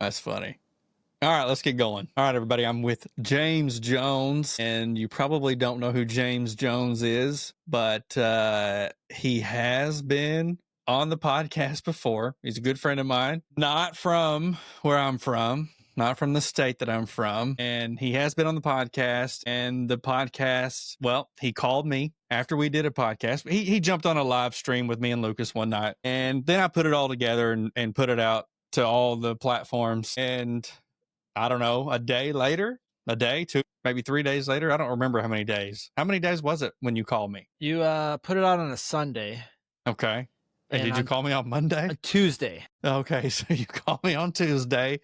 That's funny. All right, let's get going. All right, everybody. I'm with James Jones, and you probably don't know who James Jones is, but he has been on the podcast before. He's a good friend of mine, not from where I'm from, not from the state that I'm from. And he has been on the podcast, and the podcast, well, he called me after we did a podcast. He jumped on a live stream with me and Lucas one night, and then I put it all together and put it out to all the platforms. And I don't know, a day, 2, maybe 3 days later. I don't remember how many days. How many days was it when you called me? You put it out on a Sunday. Okay. And did you call me on Monday? A Tuesday. Okay. So you called me on Tuesday,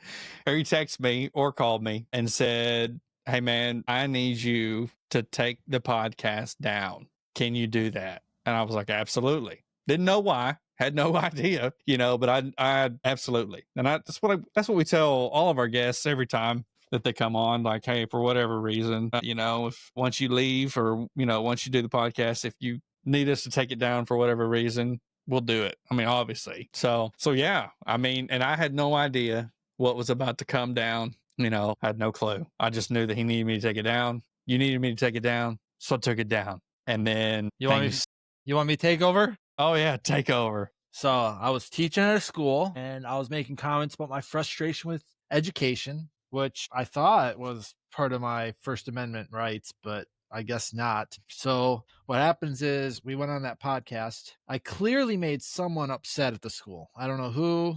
or you text me or called me and said, hey, man, I need you to take the podcast down. Can you do that? And I was like, absolutely. Didn't know why. Had no idea, but I absolutely. And that's what we tell all of our guests every time that they come on, like, hey, for whatever reason, if once you leave or, once you do the podcast, if you need us to take it down for whatever reason, we'll do it. I mean, obviously. So yeah, I mean, and I had no idea what was about to come down. I had no clue. I just knew that he needed me to take it down. You needed me to take it down. So I took it down. And then you want me to take over? Oh yeah, take over. So I was teaching at a school and I was making comments about my frustration with education, which I thought was part of my First Amendment rights, but I guess not. So what happens is we went on that podcast. I clearly made someone upset at the school. I don't know who.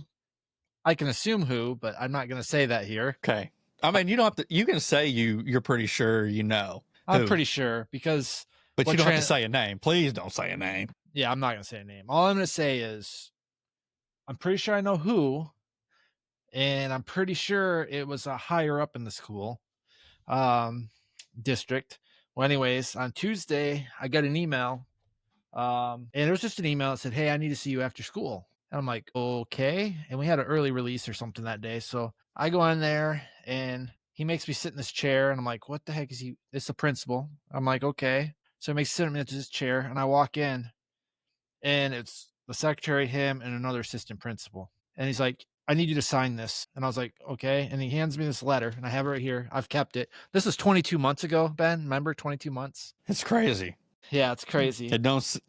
I can assume who, but I'm not going to say that here. Okay. I mean, you don't have to. You can say you're pretty sure you know. I'm pretty sure because. But you don't have to say a name. Please don't say a name. Yeah, I'm not going to say a name. All I'm going to say is I'm pretty sure I know who, and I'm pretty sure it was a higher up in the school district. Well, anyways, on Tuesday, I got an email, and it was just an email that said, hey, I need to see you after school. And I'm like, okay. And we had an early release or something that day. So I go in there, and he makes me sit in this chair, and I'm like, what the heck is he? It's the principal. I'm like, okay. So he makes me sit in this chair, and I walk in, and it's the secretary, him, and another assistant principal. And he's like, I need you to sign this. And I was like, okay. And he hands me this letter, and I have it right here. I've kept it. This was 22 months ago, Ben. Remember 22 months? It's crazy. Yeah, it's crazy. That's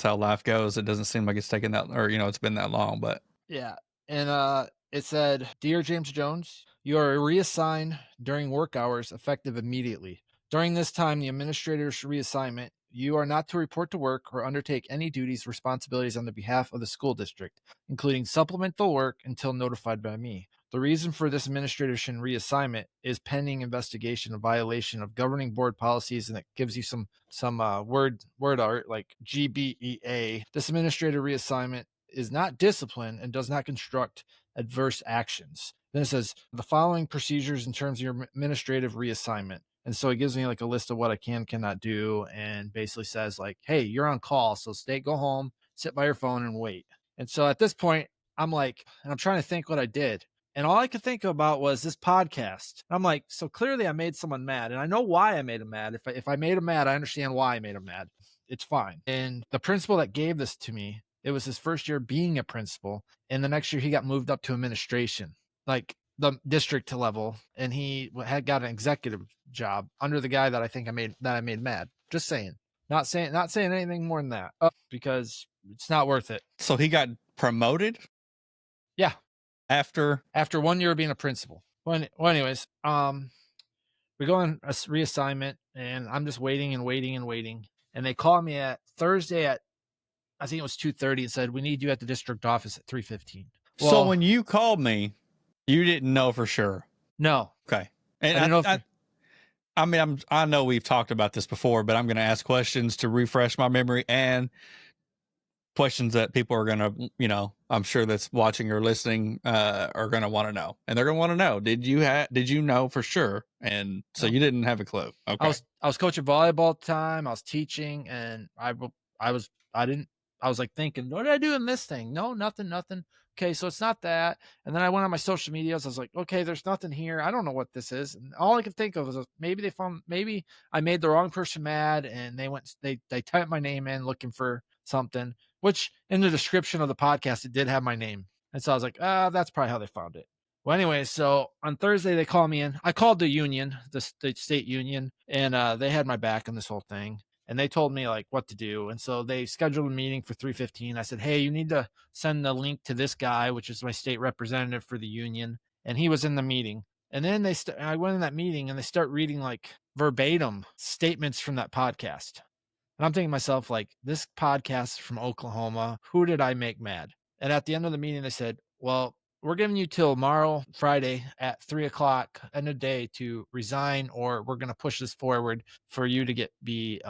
how life goes. It doesn't seem like it's taken that, or, it's been that long, but. Yeah. And it said, Dear James Jones, you are reassigned during work hours effective immediately. During this time, the administrator's reassignment, you are not to report to work or undertake any duties, responsibilities on the behalf of the school district, including supplemental work until notified by me. The reason for this administration reassignment is pending investigation of violation of governing board policies, and it gives you some word art like GBEA. This administrator reassignment is not discipline and does not construct adverse actions. Then it says the following procedures in terms of your administrative reassignment. And so it gives me like a list of what I cannot do, and basically says like, hey, you're on call. So go home, sit by your phone and wait. And so at this point, I'm like, and I'm trying to think what I did. And all I could think about was this podcast. I'm like, so clearly I made someone mad, and I know why I made him mad. If I made him mad, I understand why I made him mad. It's fine. And the principal that gave this to me, it was his first year being a principal. And the next year he got moved up to administration, like the district level, and he had got an executive job under the guy that I made mad. Just saying. Not saying anything more than that, because it's not worth it. So he got promoted? Yeah. After 1 year of being a principal. Well, anyways, we go on a reassignment, and I'm just waiting and waiting and waiting. And they call me at Thursday at, I think it was 2:30, and said, we need you at the district office at 3:15. Well, so when you called me, you didn't know for sure? No. Okay. And I know we've talked about this before, but I'm going to ask questions to refresh my memory, and questions that people are going to, I'm sure that's watching or listening are going to want to know. And they're going to want to know, did you know for sure? And so you didn't have a clue. Okay. I was coaching volleyball at the time. I was teaching, and I was like thinking, what did I do in this thing? No, nothing. Okay, so it's not that. And then I went on my social medias. I was like, okay, there's nothing here. I don't know what this is. And all I could think of was maybe I made the wrong person mad, and they typed my name in looking for something, which in the description of the podcast, it did have my name. And so I was like, that's probably how they found it. Well, anyway, so on Thursday they call me in. I called the union, the state union, and they had my back on this whole thing. And they told me like what to do. And so they scheduled a meeting for 3:15. I said, hey, you need to send the link to this guy, which is my state representative for the union. And he was in the meeting. And then I went in that meeting and they start reading like verbatim statements from that podcast. And I'm thinking to myself, like, this podcast from Oklahoma, who did I make mad? And at the end of the meeting, they said, well, we're giving you till tomorrow, Friday at 3:00 end of day to resign, or we're going to push this forward for you to be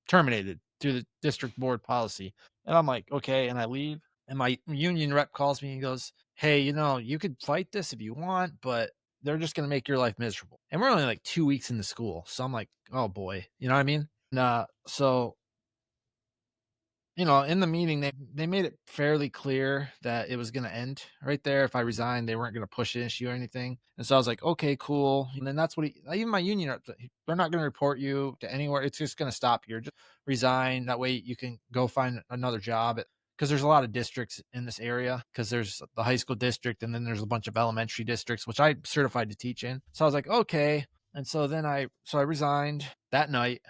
terminated through the district board policy. And I'm like, okay. And I leave. And my union rep calls me and goes, hey, you could fight this if you want, but they're just going to make your life miserable. And we're only like 2 weeks into school. So I'm like, oh boy, you know what I mean? So in the meeting, they made it fairly clear that it was going to end right there. If I resigned, they weren't going to push an issue or anything. And so I was like, okay, cool. And then that's what even my union, they're not going to report you to anywhere. It's just going to stop you. Just resign. That way you can go find another job. Because there's a lot of districts in this area, because there's the high school district and then there's a bunch of elementary districts, which I'm certified to teach in. So I was like, okay. And so then I resigned that night.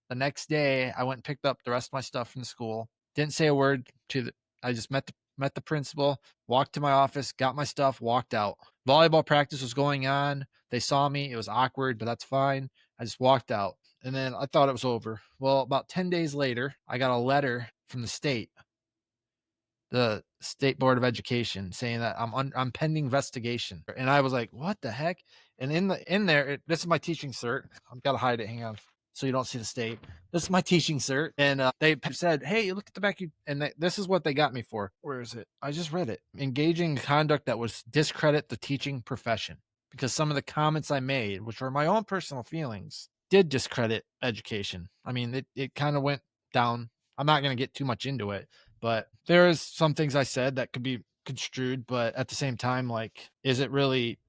The next day, I went and picked up the rest of my stuff from the school. Didn't say a word I just met the principal, walked to my office, got my stuff, walked out. Volleyball practice was going on. They saw me. It was awkward, but that's fine. I just walked out. And then I thought it was over. Well, about 10 days later, I got a letter from the state Board of Education, saying that I'm pending investigation. And I was like, what the heck? And in there, this is my teaching cert. I've got to hide it. Hang on, so you don't see the state. This is my teaching cert. And they said, hey, look at the back. And this is what they got me for. Where is it? I just read it. Engaging in conduct that was discredit the teaching profession. Because some of the comments I made, which were my own personal feelings, did discredit education. I mean, it kind of went down. I'm not going to get too much into it, but there is some things I said that could be construed, but at the same time, like, is it really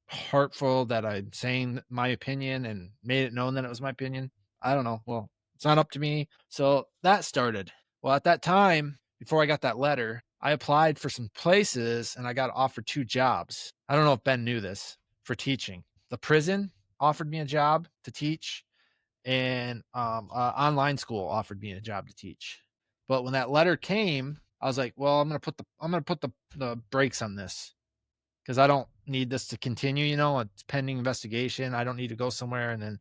hurtful that I'm saying my opinion and made it known that it was my opinion? I don't know. Well, it's not up to me. So that started. Well, at that time, before I got that letter, I applied for some places and I got offered 2 jobs. I don't know if Ben knew this, for teaching. The prison offered me a job to teach, and online school offered me a job to teach. But when that letter came, I was like, well, I'm gonna put the brakes on this, because I don't need this to continue. It's pending investigation. I don't need to go somewhere and then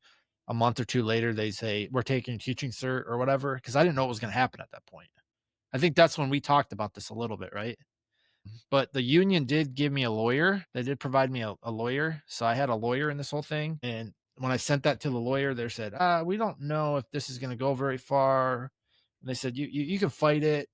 a month or 2 later they say we're taking teaching cert or whatever, because I didn't know what was going to happen at that point. I think that's when we talked about this a little bit, right? But the union did give me a lawyer. They did provide me a lawyer. So I had a lawyer in this whole thing. And when I sent that to the lawyer, they said, we don't know if this is going to go very far. And they said, you can fight it.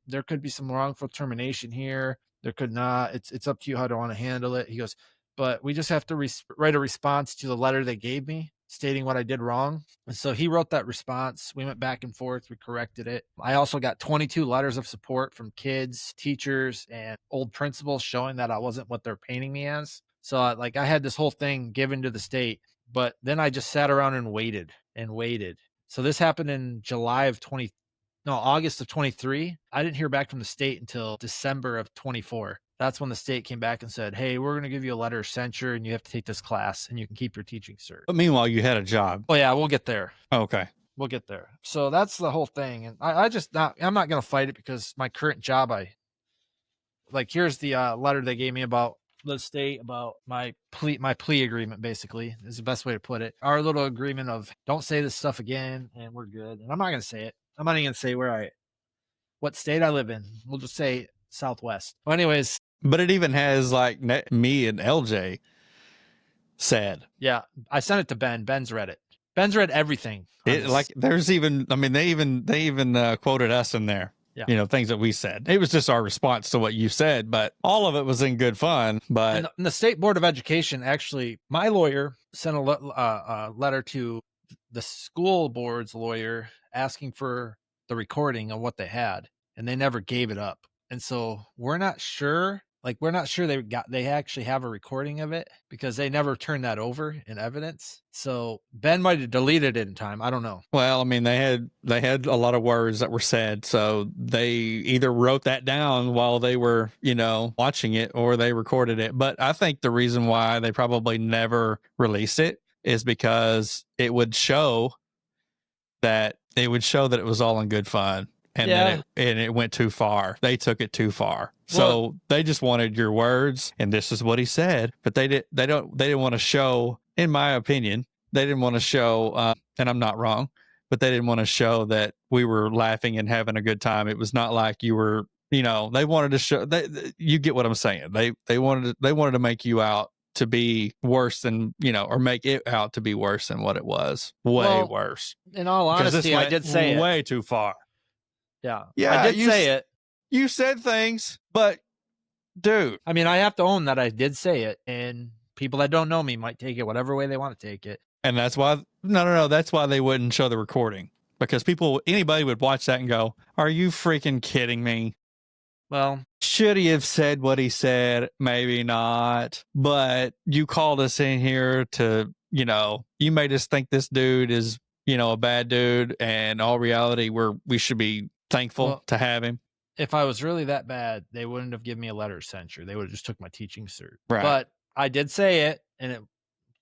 There could be some wrongful termination here. There could not. It's up to you how to want to handle it. He goes, but we just have to write a response to the letter they gave me stating what I did wrong. And so he wrote that response. We went back and forth. We corrected it. I also got 22 letters of support from kids, teachers, and old principals showing that I wasn't what they're painting me as. So I had this whole thing given to the state, but then I just sat around and waited and waited. So this happened in August of 23. I didn't hear back from the state until December of 24. That's when the state came back and said, hey, we're going to give you a letter of censure and you have to take this class and you can keep your teaching cert. But meanwhile, you had a job. Oh yeah, we'll get there. Okay. We'll get there. So that's the whole thing. And I'm not going to fight it, because my current job, here's the letter they gave me about the state, about my plea agreement, basically, is the best way to put it. Our little agreement of don't say this stuff again and we're good. And I'm not going to say it. I'm not even going to say what state I live in. We'll just say Southwest. Well, anyways. But it even has me and LJ said. Yeah, I sent it to Ben. Ben's read it. Ben's read everything. There's even, they even quoted us in there. Yeah. Things that we said. It was just our response to what you said, but all of it was in good fun. But and the State Board of Education, actually, my lawyer sent a letter to the school board's lawyer asking for the recording of what they had, and they never gave it up. And so we're not sure Like, we're not sure they actually have a recording of it because they never turned that over in evidence. So Ben might have deleted it in time. I don't know. Well, I mean, they had a lot of words that were said, so they either wrote that down while they were, watching it, or they recorded it. But I think the reason why they probably never released it is because it would show that it was all in good fun, and Yeah. it went too far. They took it too far. Well, So they just wanted your words, and this is what he said. But they didn't want to show, in my opinion, they didn't want to show, and I'm not wrong, but they didn't want to show that we were laughing and having a good time. It was not like you were, they wanted to show you get what I'm saying. They wanted to make you out to be worse than, or make it out to be worse than what it was. Way well, worse. in all Because this honesty, I went did say it. way too far. Yeah. I Yeah, did say it. you said things, but dude, I mean, I have to own that I did say it, and people that don't know me might take it whatever way they want to take it. and that's why no, that's why they wouldn't show the recording, because anybody would watch that and go, "Are you freaking kidding me?" Well, Should he have said what he said? Maybe not, but you called us in here to, you made us think this dude is, a bad dude, and all reality, we should be thankful Well, to have him. if I was really that bad, they wouldn't have given me a letter of censure. They would have just took my teaching cert. Right. But I did say it, and it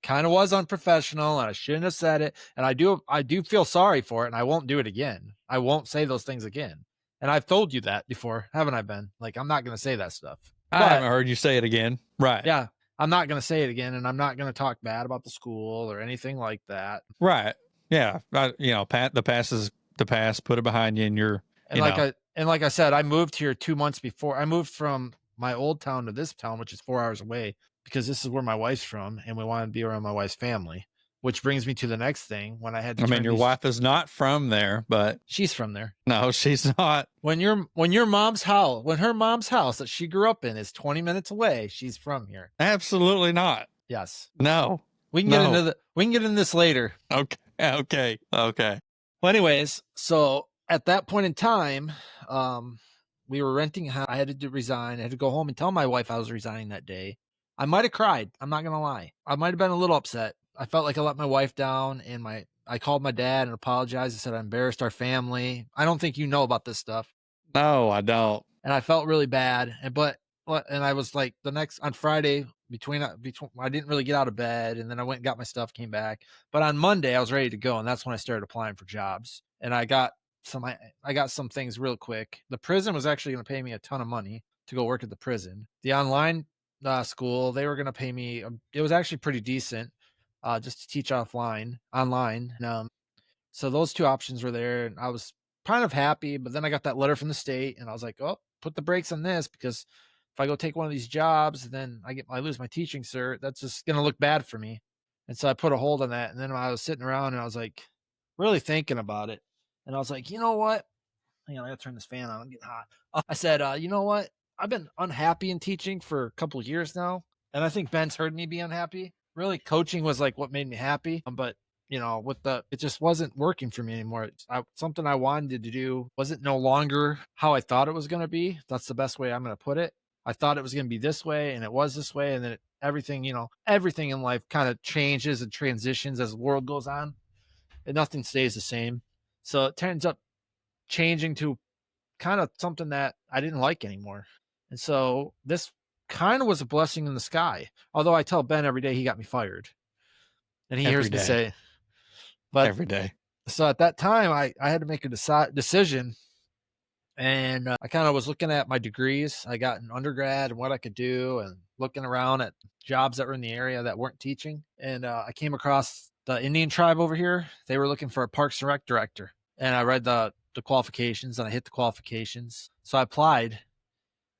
kind of was unprofessional, and I shouldn't have said it. And I do feel sorry for it, and I won't do it again. I won't say those things again. And I've told you that before, haven't I, Ben? Like, I'm not going to say that stuff. I haven't heard you say it again. Right. Yeah, I'm not going to say it again, and I'm not going to talk bad about the school or anything like that. Right. Yeah. The past is the past. Put it behind you, and you're. And like I said, I moved here 2 months before. I moved from my old town to this town, which is 4 hours away, because this is where my wife's from, and we wanted to be around my wife's family. Which brings me to the next thing. When I had to, I mean, your wife is not from there, but she's from there. No, she's not. When her mom's house that she grew up in is 20 minutes away, she's from here. Absolutely not. Yes. No. We can get into this later. Okay. Well, anyways, so at that point in time, we were renting a house. I had to resign. I had to go home and tell my wife I was resigning that day. I might have cried. I'm not gonna lie. I might have been a little upset. I felt like I let my wife down, and I called my dad and apologized. I said I embarrassed our family. I don't think you know about this stuff. No, I don't. And I felt really bad. And I was like, on Friday, between I didn't really get out of bed, and then I went and got my stuff, came back. But on Monday I was ready to go, and that's when I started applying for jobs. And I got some things real quick. The prison was actually going to pay me a ton of money to go work at the prison. The online school, they were going to pay me. It was actually pretty decent, just to teach online. So those two options were there, and I was kind of happy. But then I got that letter from the state, and I was like, oh, put the brakes on this, because if I go take one of these jobs, then I lose my teaching cert. That's just going to look bad for me. And so I put a hold on that. And then I was sitting around and I was like, really thinking about it. And I was like, you know what? Hang on, I got to turn this fan on. I'm getting hot. I said, you know what? I've been unhappy in teaching for a couple of years now. And I think Ben's heard me be unhappy. Really, coaching was like what made me happy. But it just wasn't working for me anymore. Something I wanted to do wasn't no longer how I thought it was going to be. That's the best way I'm going to put it. I thought it was going to be this way, and it was this way. And then everything in life kind of changes and transitions as the world goes on, and nothing stays the same. So it turns up changing to kind of something that I didn't like anymore. And so this kind of was a blessing in the sky. Although I tell Ben every day he got me fired, and he hears me say, but every day. So at that time, I had to make a decision. And I kind of was looking at my degrees. I got an undergrad and what I could do, and looking around at jobs that were in the area that weren't teaching. And I came across the Indian tribe over here. They were looking for a Parks and Rec director. And I read the qualifications, and I hit the qualifications. So I applied,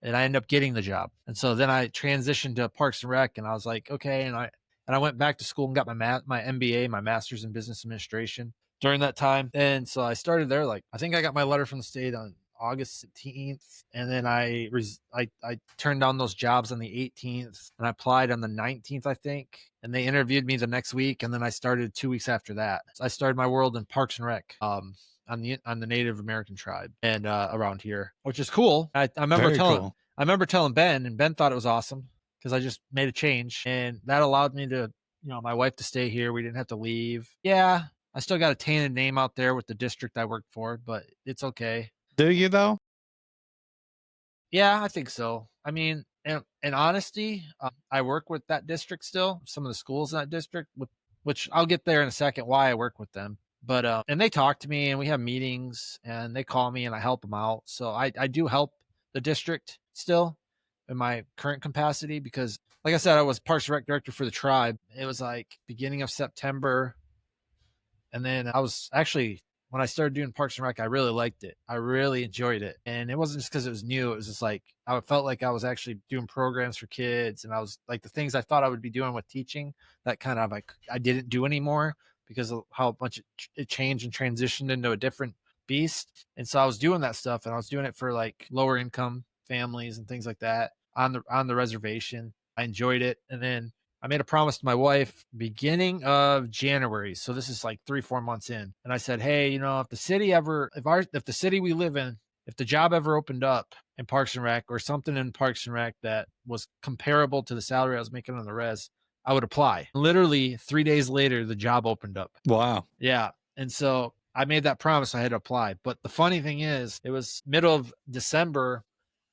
and I ended up getting the job. And so then I transitioned to Parks and Rec, and I was like, okay. And I went back to school and got my MBA, my master's in business administration during that time. And so I started there. Like, I think I got my letter from the state on August 17th, and then I turned down those jobs on the 18th, and I applied on the 19th, I think, and they interviewed me the next week, and then I started 2 weeks after that. So I started my world in Parks and Rec, on the Native American tribe and around here, which is cool. I remember I remember telling Ben, and Ben thought it was awesome because I just made a change, and that allowed me to, my wife to stay here. We didn't have to leave. Yeah, I still got a tainted name out there with the district I worked for, but it's okay. Do you though? Yeah, I think so. I mean, in honesty, I work with that district still. Some of the schools in that district, which I'll get there in a second. Why I work with them, but and they talk to me, and we have meetings, and they call me, and I help them out. So I do help the district still in my current capacity because, like I said, I was Parks and Rec director for the tribe. It was like beginning of September, and then I was actually, when I started doing Parks and Rec, I really liked it. I really enjoyed it. And it wasn't just because it was new. It was just like I felt like I was actually doing programs for kids, and I was like the things I thought I would be doing with teaching that kind of like I didn't do anymore because of how much it changed and transitioned into a different beast. And so I was doing that stuff, and I was doing it for like lower income families and things like that on the reservation. I enjoyed it. And then I made a promise to my wife beginning of January. So this is like 3, 4 months in. And I said, hey, if the city ever, if the city we live in, if the job ever opened up in Parks and Rec or something in Parks and Rec that was comparable to the salary I was making on the res, I would apply. Literally 3 days later, the job opened up. Wow. Yeah. And so I made that promise. I had to apply. But the funny thing is, it was middle of December.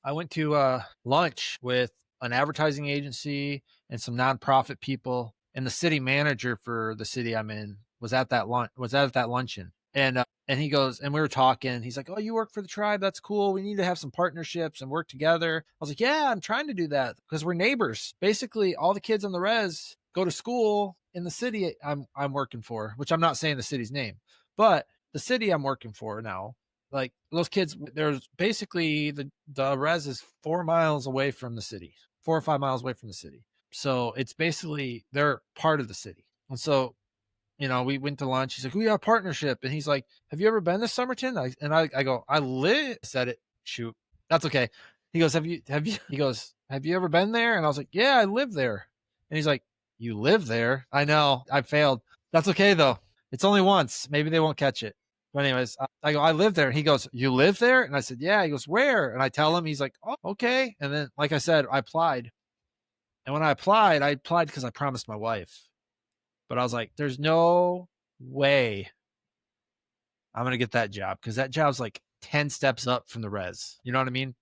I went to lunch with an advertising agency and some nonprofit people, and the city manager for the city I'm in was at that luncheon. And he goes, and we were talking. He's like, "Oh, you work for the tribe? That's cool. We need to have some partnerships and work together." I was like, "Yeah, I'm trying to do that because we're neighbors. Basically, all the kids on the res go to school in the city I'm working for, which I'm not saying the city's name, but the city I'm working for now, like those kids, there's basically the res is 4 miles away from the city, 4 or 5 miles away from the city. So it's basically they're part of the city. And so, we went to lunch. He's like, we have a partnership. And he's like, have you ever been to Somerton? I go, said it. Shoot. That's okay. He goes, he goes, have you ever been there? And I was like, yeah, I live there. And he's like, you live there? I know, I failed. That's okay though. It's only once. Maybe they won't catch it. But anyways, I go, I live there. And he goes, you live there? And I said, yeah. He goes, where? And I tell him, he's like, oh, okay. And then, like I said, I applied. And when I applied because I promised my wife. But I was like, there's no way I'm going to get that job because that job's like 10 steps up from the res. You know what I mean?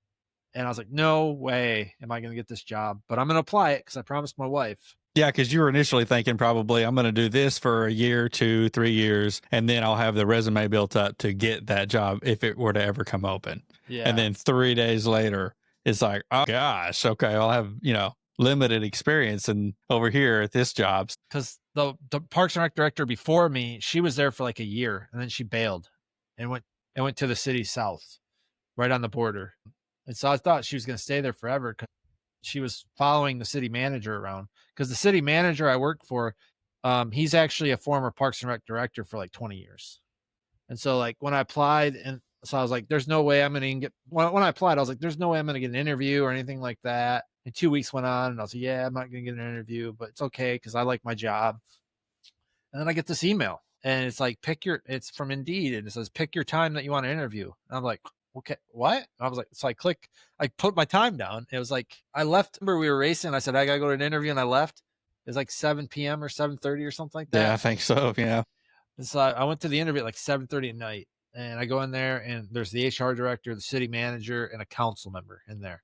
And I was like, no way am I going to get this job, but I'm going to apply it because I promised my wife. Yeah, because you were initially thinking probably I'm going to do this for a year, 2, 3 years, and then I'll have the resume built up to get that job if it were to ever come open. Yeah. And then 3 days later, it's like, oh gosh, okay, I'll have, limited experience and over here at this job. Because the Parks and Rec director before me, she was there for like a year and then she bailed and went to the city south, right on the border. And so I thought she was going to stay there forever because she was following the city manager around. Because the city manager I worked for, he's actually a former Parks and Rec director for like 20 years. And so like when I applied, and so I was like, there's no way I'm going to get, when I applied, I was like, there's no way I'm going to get an interview or anything like that. And 2 weeks went on and I was like, yeah, I'm not going to get an interview, but it's okay because I like my job. And then I get this email and it's like, it's from Indeed. And it says, pick your time that you want to interview. And I'm like, okay, what? And I was like, so I put my time down. It was like, I left, remember we were racing. I said, I got to go to an interview and I left. It was like 7 p.m. or 7:30 or something like that. Yeah, I think so. Yeah. And so I went to the interview at like 7:30 at night, and I go in there and there's the HR director, the city manager, and a council member in there.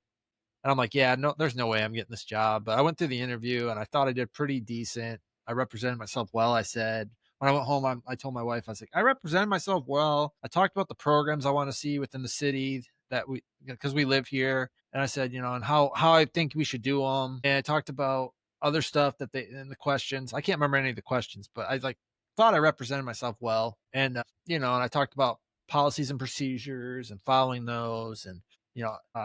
And I'm like, yeah, no, there's no way I'm getting this job. But I went through the interview and I thought I did pretty decent. I represented myself well, I said. When I went home, I told my wife, I was like, I represented myself well. I talked about the programs I want to see within the city because we live here. And I said, and how I think we should do them. And I talked about other stuff in the questions. I can't remember any of the questions, but I thought I represented myself well. And, and I talked about policies and procedures and following those and,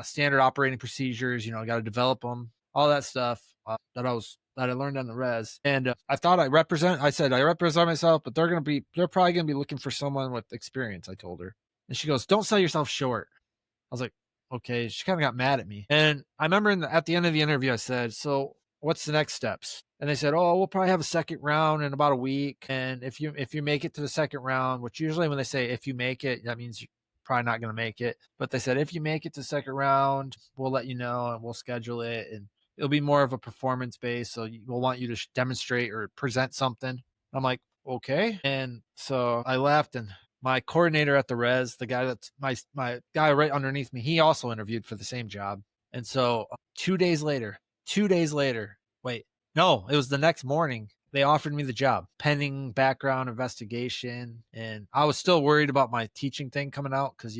standard operating procedures, I got to develop them, all that stuff that I learned on the res. And I thought I said, I represent myself, but they're probably going to be looking for someone with experience. I told her, and she goes, don't sell yourself short. I was like, okay. She kind of got mad at me. And I remember at the end of the interview, I said, so what's the next steps? And they said, oh, we'll probably have a second round in about a week. And if you make it to the second round, which usually when they say, if you make it, that means probably not going to make it. But they said, if you make it to second round, we'll let you know and we'll schedule it. And it'll be more of a performance base. So we'll want you to demonstrate or present something. I'm like, okay. And so I left, and my coordinator at the res, the guy that's my guy right underneath me, he also interviewed for the same job. And so 2 days later, wait, no, it was the next morning, they offered me the job pending background investigation. And I was still worried about my teaching thing coming out because,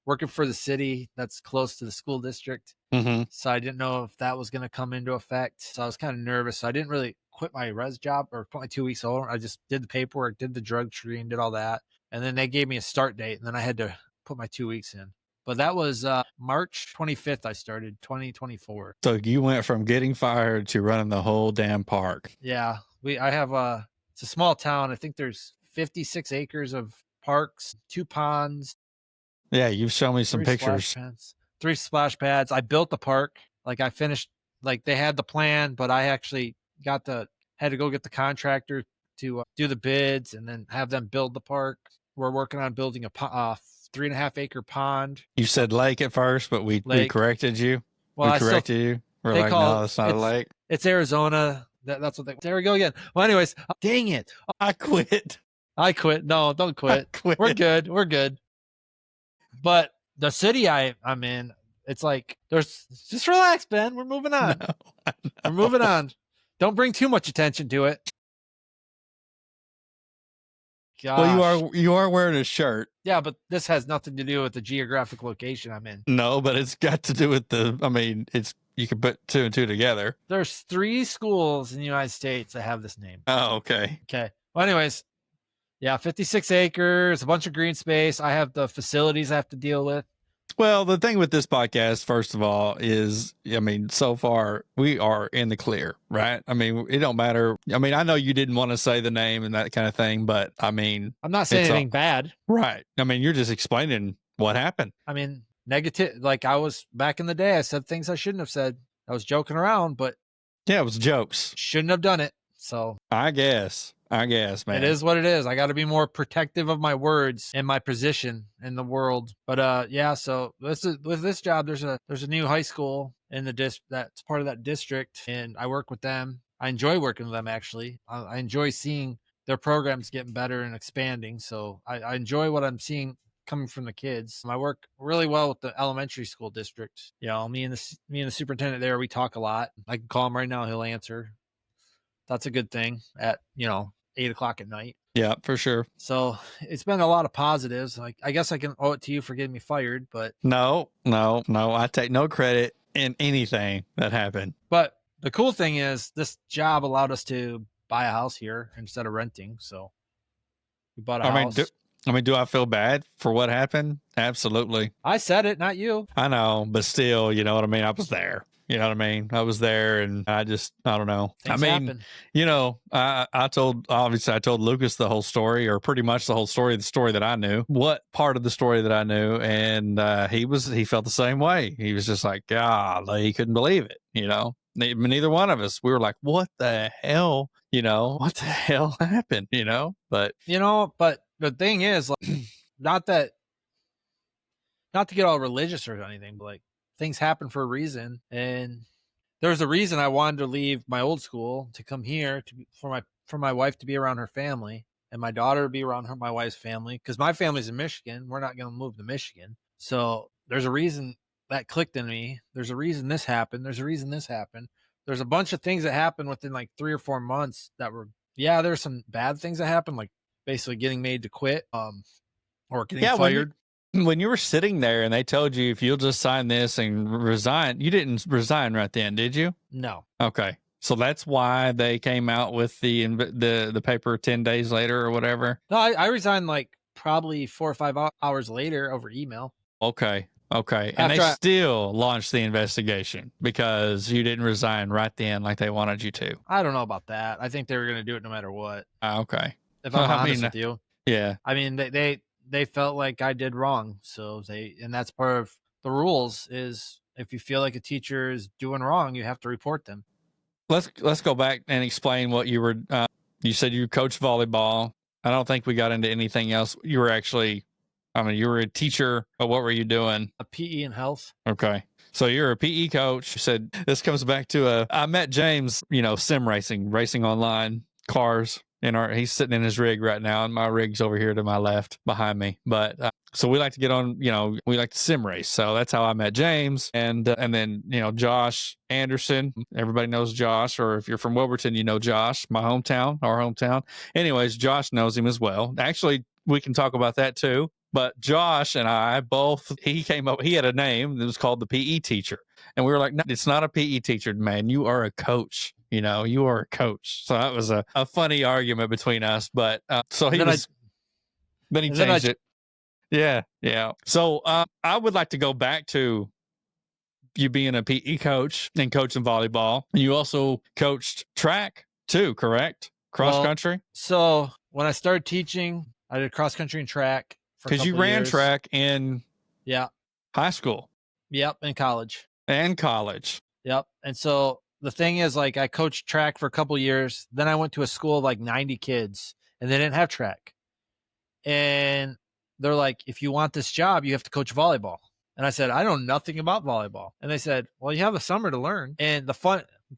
working for the city that's close to the school district. Mm-hmm. So I didn't know if that was going to come into effect. So I was kind of nervous. So I didn't really quit my res job or put my 2 weeks over. I just did the paperwork, did the drug screen, did all that. And then they gave me a start date, and then I had to put my 2 weeks in. But that was March 25th. I started 2024. So you went from getting fired to running the whole damn park. Yeah, I have it's a small town. I think there's 56 acres of parks, 2 ponds. Yeah, you've shown me some 3 pictures. splash pads. 3 splash pads. I built the park. Like I finished. Like they had the plan, but I actually had to go get the contractor to do the bids and then have them build the park. We're working on building a 3.5 acre pond. You said lake at first, but we corrected you. Well, we corrected you. We're like, no, that's not a lake. It's Arizona. That's what there we go again. Well, anyways, dang it. I quit. No, don't quit. We're good. But the city I'm in, it's like, just relax, Ben. We're moving on. No, we're moving on. Don't bring too much attention to it. Gosh. Well, you are wearing a shirt. Yeah, but this has nothing to do with the geographic location I'm in. No, but it's got to do with you can put 2 and 2 together. There's 3 schools in the United States that have this name. Oh, okay. Okay. Well, anyways, yeah, 56 acres, a bunch of green space. I have the facilities I have to deal with. Well, the thing with this podcast, first of all, is, so far we are in the clear, right? It don't matter. I know you didn't want to say the name and that kind of thing, but I'm not saying anything bad. Right. You're just explaining what happened. Negative. Like I was back in the day, I said things I shouldn't have said. I was joking around, but yeah, it was jokes. Shouldn't have done it. So I guess, man. It is what it is. I got to be more protective of my words and my position in the world. But yeah, so with this job, there's a new high school in the that's part of that district, and I work with them. I enjoy working with them, actually. I enjoy seeing their programs getting better and expanding. So I enjoy what I'm seeing coming from the kids. I work really well with the elementary school district. Me and the superintendent there, we talk a lot. I can call him right now. He'll answer. That's a good thing at 8:00 at night. Yeah, for sure. So it's been a lot of positives. Like I guess I can owe it to you for getting me fired, but no, I take no credit in anything that happened. But the cool thing is this job allowed us to buy a house here instead of renting. So we bought a house. Do I feel bad for what happened? Absolutely. I said it, not you. I know, but still, you know what I mean? I was there. You know what I mean? I was there, and I don't know. Things happen. I told Lucas the whole story, or pretty much the whole story, the story that I knew, what part of the story that I knew. And he felt the same way. He was just like, God, he couldn't believe it. Neither one of us, we were like, what the hell? What the hell happened? But the thing is, like, not to get all religious or anything, but like, things happen for a reason, and there's a reason I wanted to leave my old school to come here for my wife to be around her family and my daughter to be around my wife's family, because my family's in Michigan. We're not going to move to Michigan. So there's a reason that clicked in me. There's a reason this happened. There's a reason this happened. There's a bunch of things that happened within like 3 or 4 months that were, there's some bad things that happened, like basically getting made to quit, or getting fired. When you were sitting there and they told you, if you'll just sign this and resign, you didn't resign right then, did you? No. Okay. So that's why they came out with the paper 10 days later or whatever. No, I resigned like probably 4 or 5 hours later over email. Okay. And they still launched the investigation because you didn't resign right then like they wanted you to. I don't know about that. I think they were going to do it no matter what. Okay. If I'm honest with you. Yeah. They felt like I did wrong. And that's part of the rules is if you feel like a teacher is doing wrong, you have to report them. Let's go back and explain what you were, you said you coached volleyball. I don't think we got into anything else. You were actually I mean, you were a teacher, but what were you doing? A PE and health. Okay. So you're a PE coach. You said this comes back to I met James, sim racing online cars he's sitting in his rig right now, and my rig's over here to my left behind me. But so we like to get on, we like to sim race. So that's how I met James. And then, Josh Anderson, everybody knows Josh, or if you're from Wilburton, you know Josh, our hometown. Anyways, Josh knows him as well. Actually, we can talk about that too. But Josh and I both, he had a name that was called the PE teacher. And we were like, no, it's not a PE teacher, man. You are a coach. You are a coach. So that was a funny argument between us. But so he was, then he changed it. Yeah. Yeah. So I would like to go back to you being a PE coach and coaching volleyball. You also coached track too, correct? Cross country? So when I started teaching, I did cross country and track. Because you ran track in high school. Yep, and college. Yep. And so the thing is, like, I coached track for a couple years. Then I went to a school of like 90 kids, and they didn't have track. And they're like, if you want this job, you have to coach volleyball. And I said, I know nothing about volleyball. And they said, well, you have a summer to learn. And the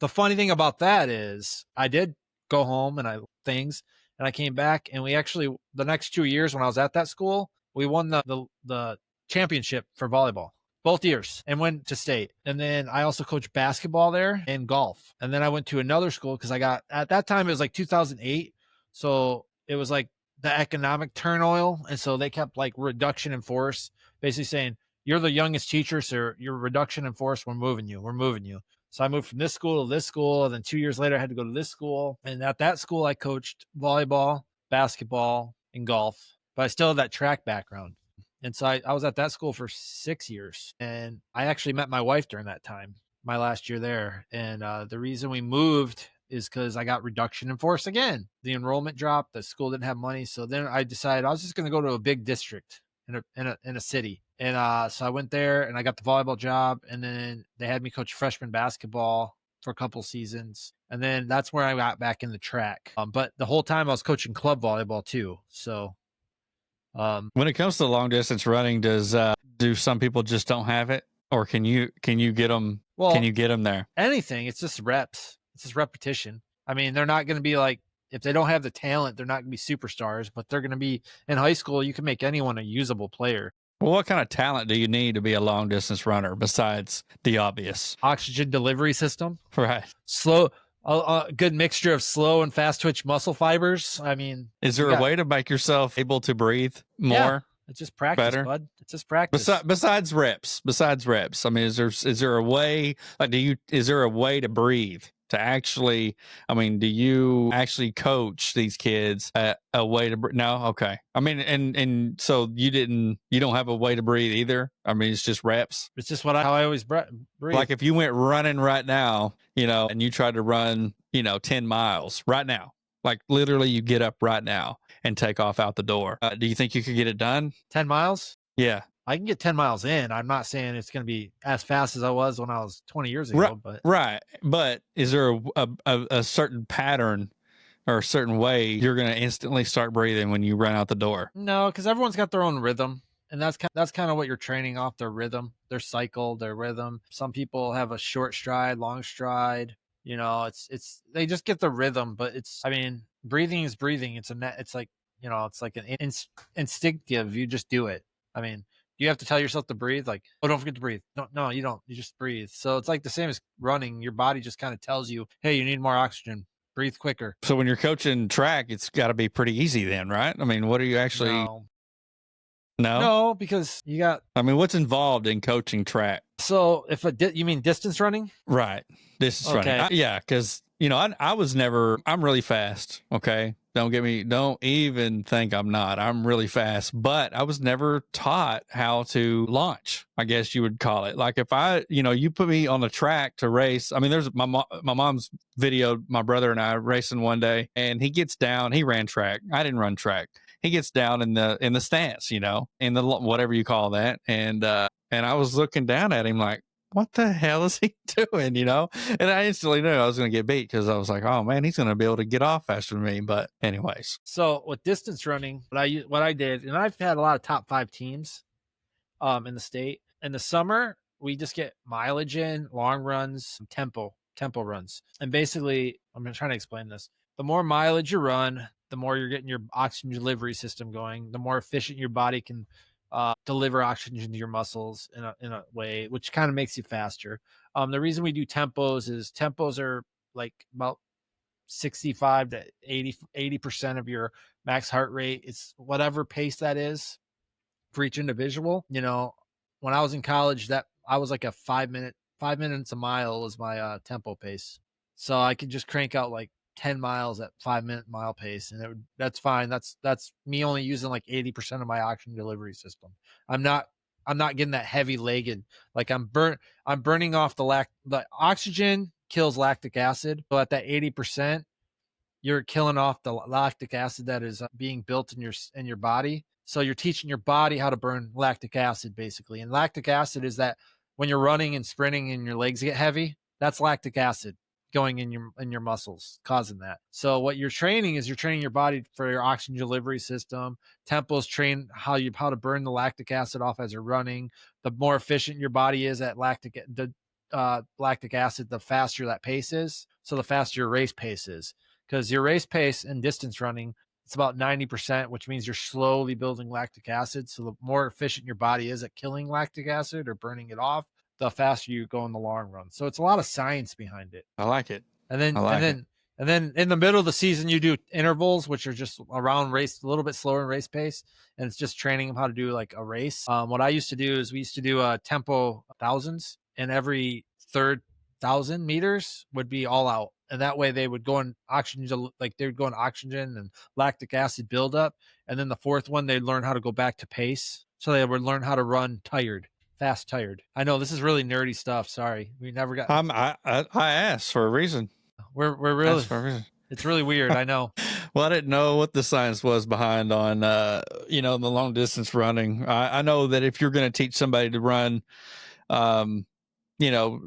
funny thing about that is I did go home and I came back, and we actually, the next 2 years when I was at that school, we won the championship for volleyball both years and went to state. And then I also coached basketball there and golf. And then I went to another school because at that time, it was like 2008. So it was like the economic turmoil. And so they kept like reduction in force, basically saying, you're the youngest teacher, so your reduction in force, we're moving you. So I moved from this school to this school. And then 2 years later, I had to go to this school. And at that school, I coached volleyball, basketball, and golf. But I still have that track background. And so I was at that school for 6 years. And I actually met my wife during that time, my last year there. And the reason we moved is because I got reduction in force again. The enrollment dropped. The school didn't have money. So then I decided I was just going to go to a big district in a city. And so I went there and I got the volleyball job. And then they had me coach freshman basketball for a couple seasons. And then that's where I got back in the track. But the whole time I was coaching club volleyball too. So when it comes to long distance running, do some people just don't have it, or can you get them? Well, can you get them there? Anything. It's just reps. It's just repetition. I mean, they're not going to be like, if they don't have the talent, they're not going to be superstars, but they're going to be in high school. You can make anyone a usable player. Well, what kind of talent do you need to be a long distance runner besides the obvious? Oxygen delivery system. Right. Slow. A good mixture of slow and fast twitch muscle fibers. I mean, is there a way to make yourself able to breathe more? Yeah, it's just practice, bud. It's just practice. Besides reps. I mean, is there a way? Like, is there a way to breathe? To actually, I mean, do you actually coach these kids a way to breathe? No, okay. I mean, and so you don't have a way to breathe either. I mean, it's just reps. It's just how I always breathe. Like if you went running right now, and you tried to run, 10 miles right now, like literally you get up right now and take off out the door. Do you think you could get it done? 10 miles? Yeah. I can get 10 miles in. I'm not saying it's going to be as fast as I was when I was 20 years ago, right. But is there a certain pattern or a certain way you're going to instantly start breathing when you run out the door? No, because everyone's got their own rhythm. And that's kind of what you're training off, their rhythm, their cycle, their rhythm. Some people have a short stride, long stride. They just get the rhythm, but breathing is breathing. It's like an instinctive. You just do it. I mean, you have to tell yourself to breathe. Like, oh, don't forget to breathe. No, you don't. You just breathe. So it's like the same as running. Your body just kind of tells you, hey, you need more oxygen. Breathe quicker. So when you're coaching track, it's got to be pretty easy then, right? I mean, what are you actually... No, because you got... I mean, what's involved in coaching track? So you mean distance running? Right. Distance running. Yeah, because, I'm really fast, okay? Don't even think I'm not. I'm really fast, but I was never taught how to launch, I guess you would call it. Like if you put me on the track to race. I mean, there's my mom's videoed my brother and I racing one day, and he gets down. He ran track. I didn't run track. He gets down in the stance, in the whatever you call that, and I was looking down at him like, what the hell is he doing? And I instantly knew I was going to get beat because I was like, oh man, he's going to be able to get off faster than me. But anyways, So with distance running, what I did, and I've had a lot of top 5 teams in the state. In the summer, we just get mileage in, long runs, tempo runs. And basically, I'm trying to explain this. The more mileage you run, the more you're getting your oxygen delivery system going, the more efficient your body can deliver oxygen to your muscles in a way which kind of makes you faster. The reason we do tempos is tempos are like about 65 to 80% of your max heart rate. It's whatever pace that is for each individual. When I was in college, that I was like a 5 minutes a mile was my tempo pace. So I could just crank out like 10 miles at 5-minute mile pace, and that's fine. That's me only using like 80% of my oxygen delivery system. I'm not getting that heavy legged. Like I'm burning off the oxygen kills lactic acid. So at that 80%, you're killing off the lactic acid that is being built in your body. So you're teaching your body how to burn lactic acid, basically. And lactic acid is that when you're running and sprinting and your legs get heavy, that's lactic acid going in your muscles, causing that. So what you're training is you're training your body for your oxygen delivery system. Tempos train how to burn the lactic acid off as you're running. The more efficient your body is at lactic acid, the faster that pace is. So the faster your race pace is, because your race pace in distance running, it's about 90%, which means you're slowly building lactic acid. So the more efficient your body is at killing lactic acid or burning it off, the faster you go in the long run. So it's a lot of science behind it. I like it. And then I like it. and then in the middle of the season, you do intervals, which are just around race, a little bit slower in race pace. And it's just training them how to do like a race. What I used to do is we used to do tempo thousands, and every third 1,000 meters would be all out. And that way they would go in oxygen, like they would go in oxygen and lactic acid buildup. And then the fourth one, they'd learn how to go back to pace. So they would learn how to run fast tired. I know this is really nerdy stuff. Sorry. We never got. I asked for a reason. We're really, Asked for a reason. it's really weird. I know. Well, I didn't know what the science was behind on, the long distance running. I know that if you're going to teach somebody to run,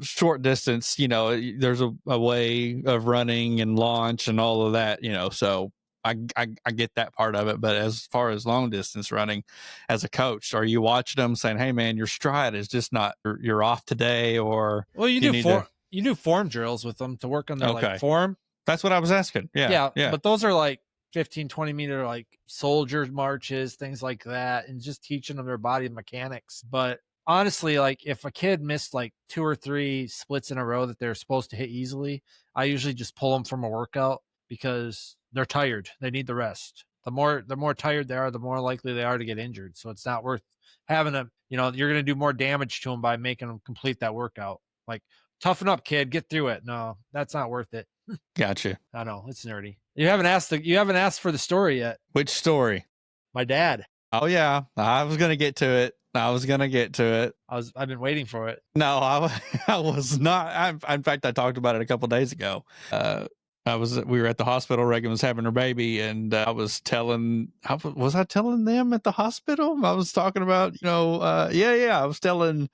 short distance, there's a way of running and launch and all of that, so I get that part of it. But as far as long distance running, as a coach, are you watching them saying, hey man, your stride is just not, you're off today, or well, you do form drills with them to work on their like form. That's what I was asking. Yeah. But those are like 15-20 meter like soldier marches, things like that, and just teaching them their body mechanics. But honestly, like if a kid missed like 2 or 3 splits in a row that they're supposed to hit easily, I usually just pull them from a workout because they're tired. They need the rest. The more tired they are, the more likely they are to get injured. So it's not worth having them. You're going to do more damage to them by making them complete that workout. Like, toughen up, kid, get through it. No, that's not worth it. Gotcha. I know, it's nerdy. You haven't asked for the story yet. Which story? My dad. Oh yeah, I was gonna get to it. I've been waiting for it. No, I was not. In fact, I talked about it a couple of days ago. We were at the hospital. Reagan was having her baby, and I was telling them at the hospital? I was talking about, I was telling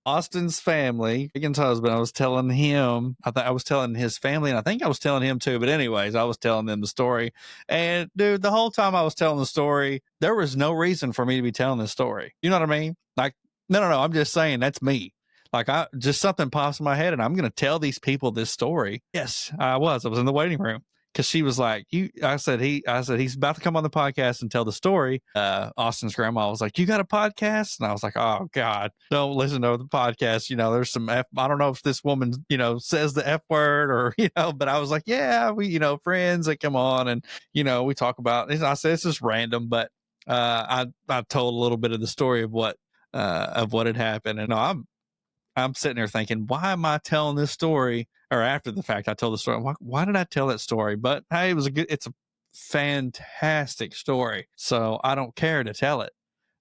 Austin's family, Reagan's husband. I was telling him, I was telling his family, and I think I was telling him too. But anyways, I was telling them the story. And dude, the whole time I was telling the story, there was no reason for me to be telling this story. You know what I mean? Like, no. I'm just saying that's me. Like, just something pops in my head, and I'm going to tell these people this story. Yes, I was in the waiting room. Because she was like, I said he's about to come on the podcast and tell the story. Austin's grandma was like, you got a podcast? And I was like, oh God, don't listen to the podcast. There's some I don't know if this woman, says the F word or, but I was like, yeah, we, friends that come on and, we talk about it. I said, it's just random, but I told a little bit of the story of what had happened. And I'm sitting there thinking, why am I telling this story? Or after the fact, I told the story. Why did I tell that story? But hey, it's a fantastic story. So I don't care to tell it.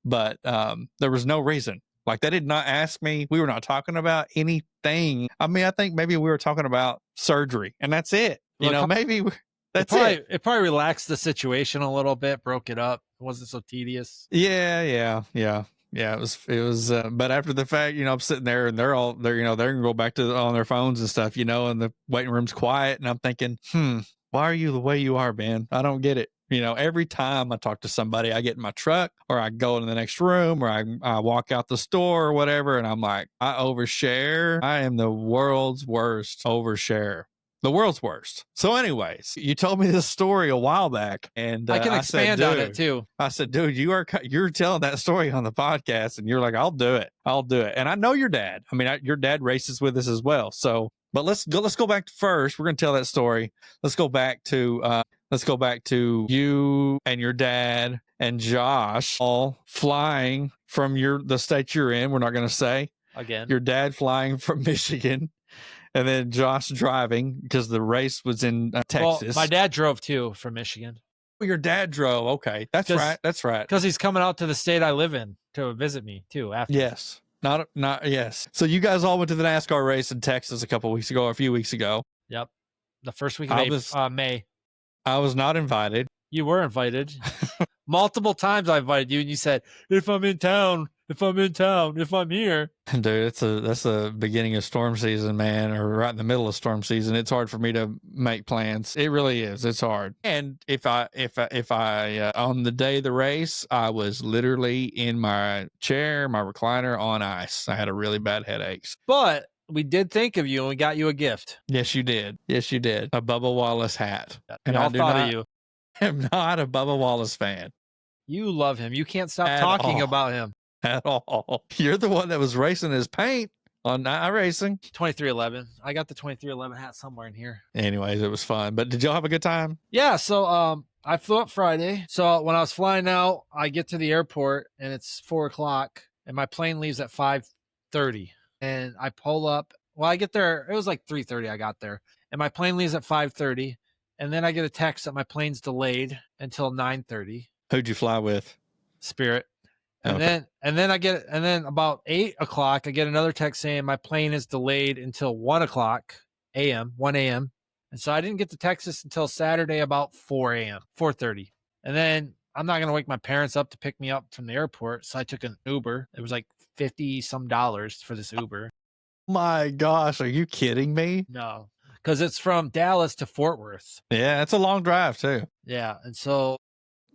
But there was no reason. Like, they did not ask me. We were not talking about anything. I mean, I think maybe we were talking about surgery, and that's it. Maybe that's it. It probably relaxed the situation a little bit, broke it up. It wasn't so tedious. Yeah. Yeah, it was. But after the fact, I'm sitting there and they're gonna go back to on their phones and stuff, and the waiting room's quiet, and I'm thinking, why are you the way you are, man? I don't get it. Every time I talk to somebody, I get in my truck or I go in the next room or I walk out the store or whatever, and I'm like, I overshare. I am the world's worst overshare. The world's worst. So, anyways, you told me this story a while back, and I can expand on it too. I said, dude, you're telling that story on the podcast, and you're like, I'll do it. And I know your dad. I mean, your dad races with us as well. So, but let's go back to first. We're gonna tell that story. Let's go back to you and your dad and Josh all flying from the state you're in. We're not gonna say again. Your dad flying from Michigan. And then Josh driving because the race was in Texas. Well, my dad drove too from Michigan. Well, your dad drove. Okay. That's right. Because he's coming out to the state I live in to visit me too after. Yes. Yes. So you guys all went to the NASCAR race in Texas a few weeks ago. Yep. The first week of May. I was not invited. You were invited. Multiple times I invited you and you said, if I'm in town, if I'm here. Dude, that's the beginning of storm season, man, or right in the middle of storm season. It's hard for me to make plans. It really is. It's hard. And if I on the day of the race, I was literally in my chair, my recliner on ice. I had a really bad headaches. But we did think of you and we got you a gift. Yes, you did. A Bubba Wallace hat. And I thought of you. I'm not a Bubba Wallace fan. You love him. You can't stop talking about him. At all. You're the one that was racing his paint on iRacing. 2311. I got the 2311 hat somewhere in here. Anyways, it was fun. But did y'all have a good time? Yeah. So I flew up Friday. So when I was flying out, I get to the airport and it's 4:00 and my plane leaves at 5:30. And I pull up. Well, I get there. It was like 3:30 I got there. And my plane leaves at 5:30. And then I get a text that my plane's delayed until 9:30. Who'd you fly with? Spirit. And then about 8:00, I get another text saying my plane is delayed until 1 a.m. And so I didn't get to Texas until Saturday about 4 a.m., 4:30. And then I'm not going to wake my parents up to pick me up from the airport. So I took an Uber. It was like $50 some for this Uber. My gosh, are you kidding me? No, because it's from Dallas to Fort Worth. Yeah, it's a long drive too. Yeah. And so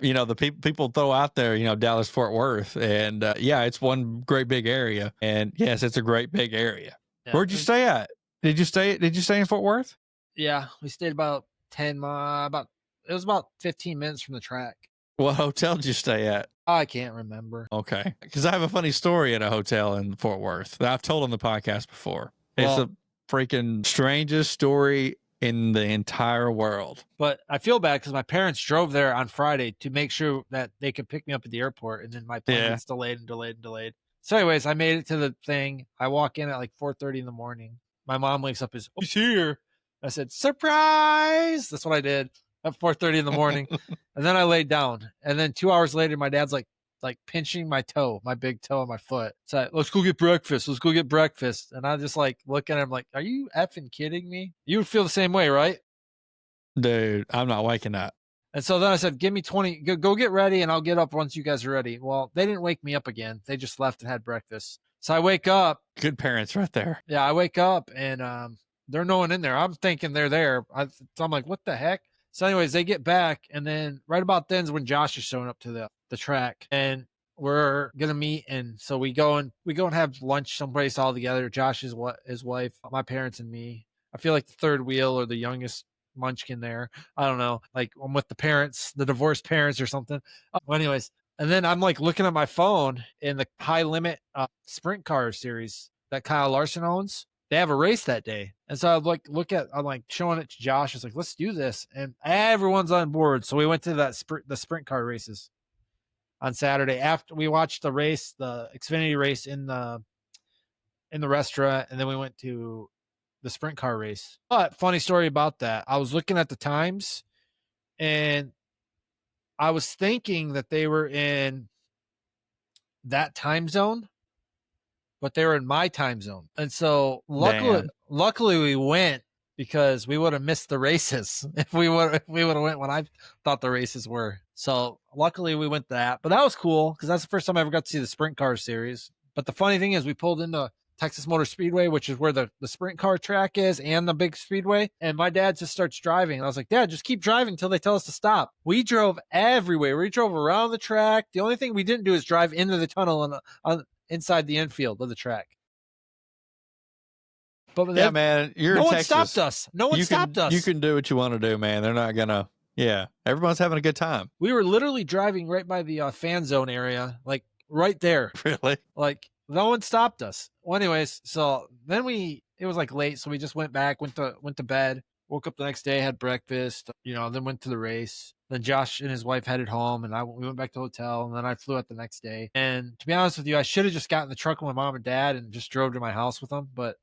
the people throw out there, Dallas, Fort Worth, and it's one great big area. And yes, it's a great big area. Yeah. Where'd you stay at? Did you stay in Fort Worth? Yeah, we stayed about 10 miles. It was about 15 minutes from the track. What hotel did you stay at? I can't remember. Okay, because I have a funny story at a hotel in Fort Worth that I've told on the podcast before. It's the freaking strangest story in the entire world. But I feel bad because my parents drove there on Friday to make sure that they could pick me up at the airport, and then my plane gets delayed. So anyways, I made it to the thing. I walk in at like 4:30 in the morning. My mom wakes up as, he's here. I said, surprise! That's what I did at 4:30 in the morning. And then I laid down. And then 2 hours later, my dad's like pinching my toe, my big toe on my foot. So let's go get breakfast. And I just like look at him like, are you effing kidding me? You would feel the same way, right? Dude, I'm not waking up. And so then I said, give me 20, go get ready and I'll get up once you guys are ready. Well, they didn't wake me up again. They just left and had breakfast. So I wake up. Good parents right there. Yeah, I wake up and there's no one in there. I'm thinking they're there. So I'm like, what the heck? So anyways, they get back. And then right about then is when Josh is showing up to the track. And we're going to meet. And so we go and have lunch someplace all together. Josh, his wife, my parents and me. I feel like the third wheel or the youngest munchkin there. I don't know. Like I'm with the parents, the divorced parents or something. Well, anyways, and then I'm like looking at my phone in the high limit sprint car series that Kyle Larson owns. They have a race that day. And so I'm like showing it to Josh. It's like, let's do this. And everyone's on board. So we went to the sprint car races on Saturday after we watched the race, the Xfinity race in the restaurant. And then we went to the sprint car race. But funny story about that. I was looking at the times and I was thinking that they were in that time zone, but they were in my time zone. And so luckily we went because we would have missed the races if we would have went when I thought the races were. So luckily we went that, but that was cool because that's the first time I ever got to see the sprint car series. But the funny thing is we pulled into Texas Motor Speedway, which is where the sprint car track is and the big speedway. And my dad just starts driving. And I was like, Dad, just keep driving until they tell us to stop. We drove everywhere. We drove around the track. The only thing we didn't do is drive into the tunnel on inside the infield of the track. But Yeah, man, you're no in one Texas. stopped us. No one stopped us. You can do what you want to do, man. They're not gonna. Yeah, everyone's having a good time. We were literally driving right by the fan zone area, like right there. Really? Like no one stopped us. Well, anyways, so then it was like late, so we just went back, went to bed, woke up the next day, had breakfast, then went to the race. Then Josh and his wife headed home, and we went back to the hotel, and then I flew out the next day. And to be honest with you, I should have just gotten in the truck with my mom and dad and just drove to my house with them, but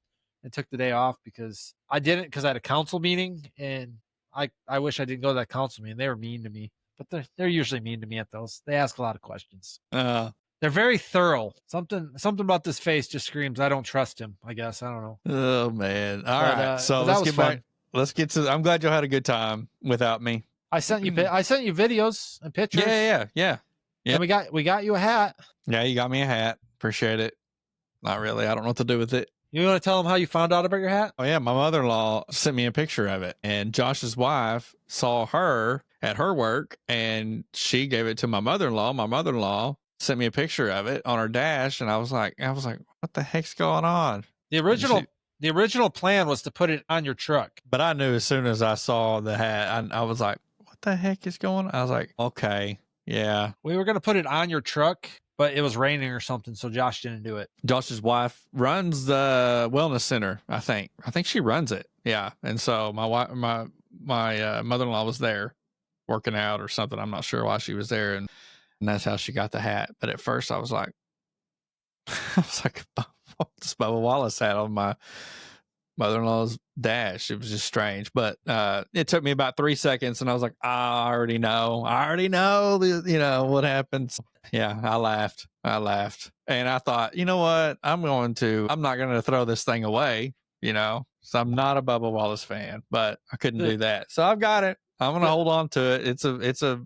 I took the day off because I didn't, because I had a council meeting, and I wish I didn't go to that council meeting. They were mean to me, but they're usually mean to me at those. They ask a lot of questions. They're very thorough. Something about this face just screams, I don't trust him, I guess. I don't know. Oh, man. All right. So let's get back. Let's get to, I'm glad you had a good time without me. I sent you videos and pictures. Yeah. And we got you a hat. Yeah, you got me a hat. Appreciate it. Not really. I don't know what to do with it. You want to tell them how you found out about your hat? Oh, yeah. My mother-in-law sent me a picture of it, and Josh's wife saw her at her work, and she gave it to my mother-in-law. My mother-in-law sent me a picture of it on her dash, and I was like, what the heck's going on? The original plan was to put it on your truck. But I knew as soon as I saw the hat, I was like, what the heck is going on? I was like, okay, yeah. We were going to put it on your truck, but it was raining or something, so Josh didn't do it. Josh's wife runs the wellness center, I think. I think she runs it. Yeah. And so my mother-in-law was there working out or something. I'm not sure why she was there. And that's how she got the hat. But at first I was like, this Bubba Wallace hat on my mother-in-law's dash. It was just strange. But it took me about 3 seconds, and I was like, I already know, what happens. Yeah, I laughed. And I thought, you know what? I'm not going to throw this thing away, So I'm not a Bubba Wallace fan, but I couldn't do that. So I've got it. I'm going to hold on to it. It's a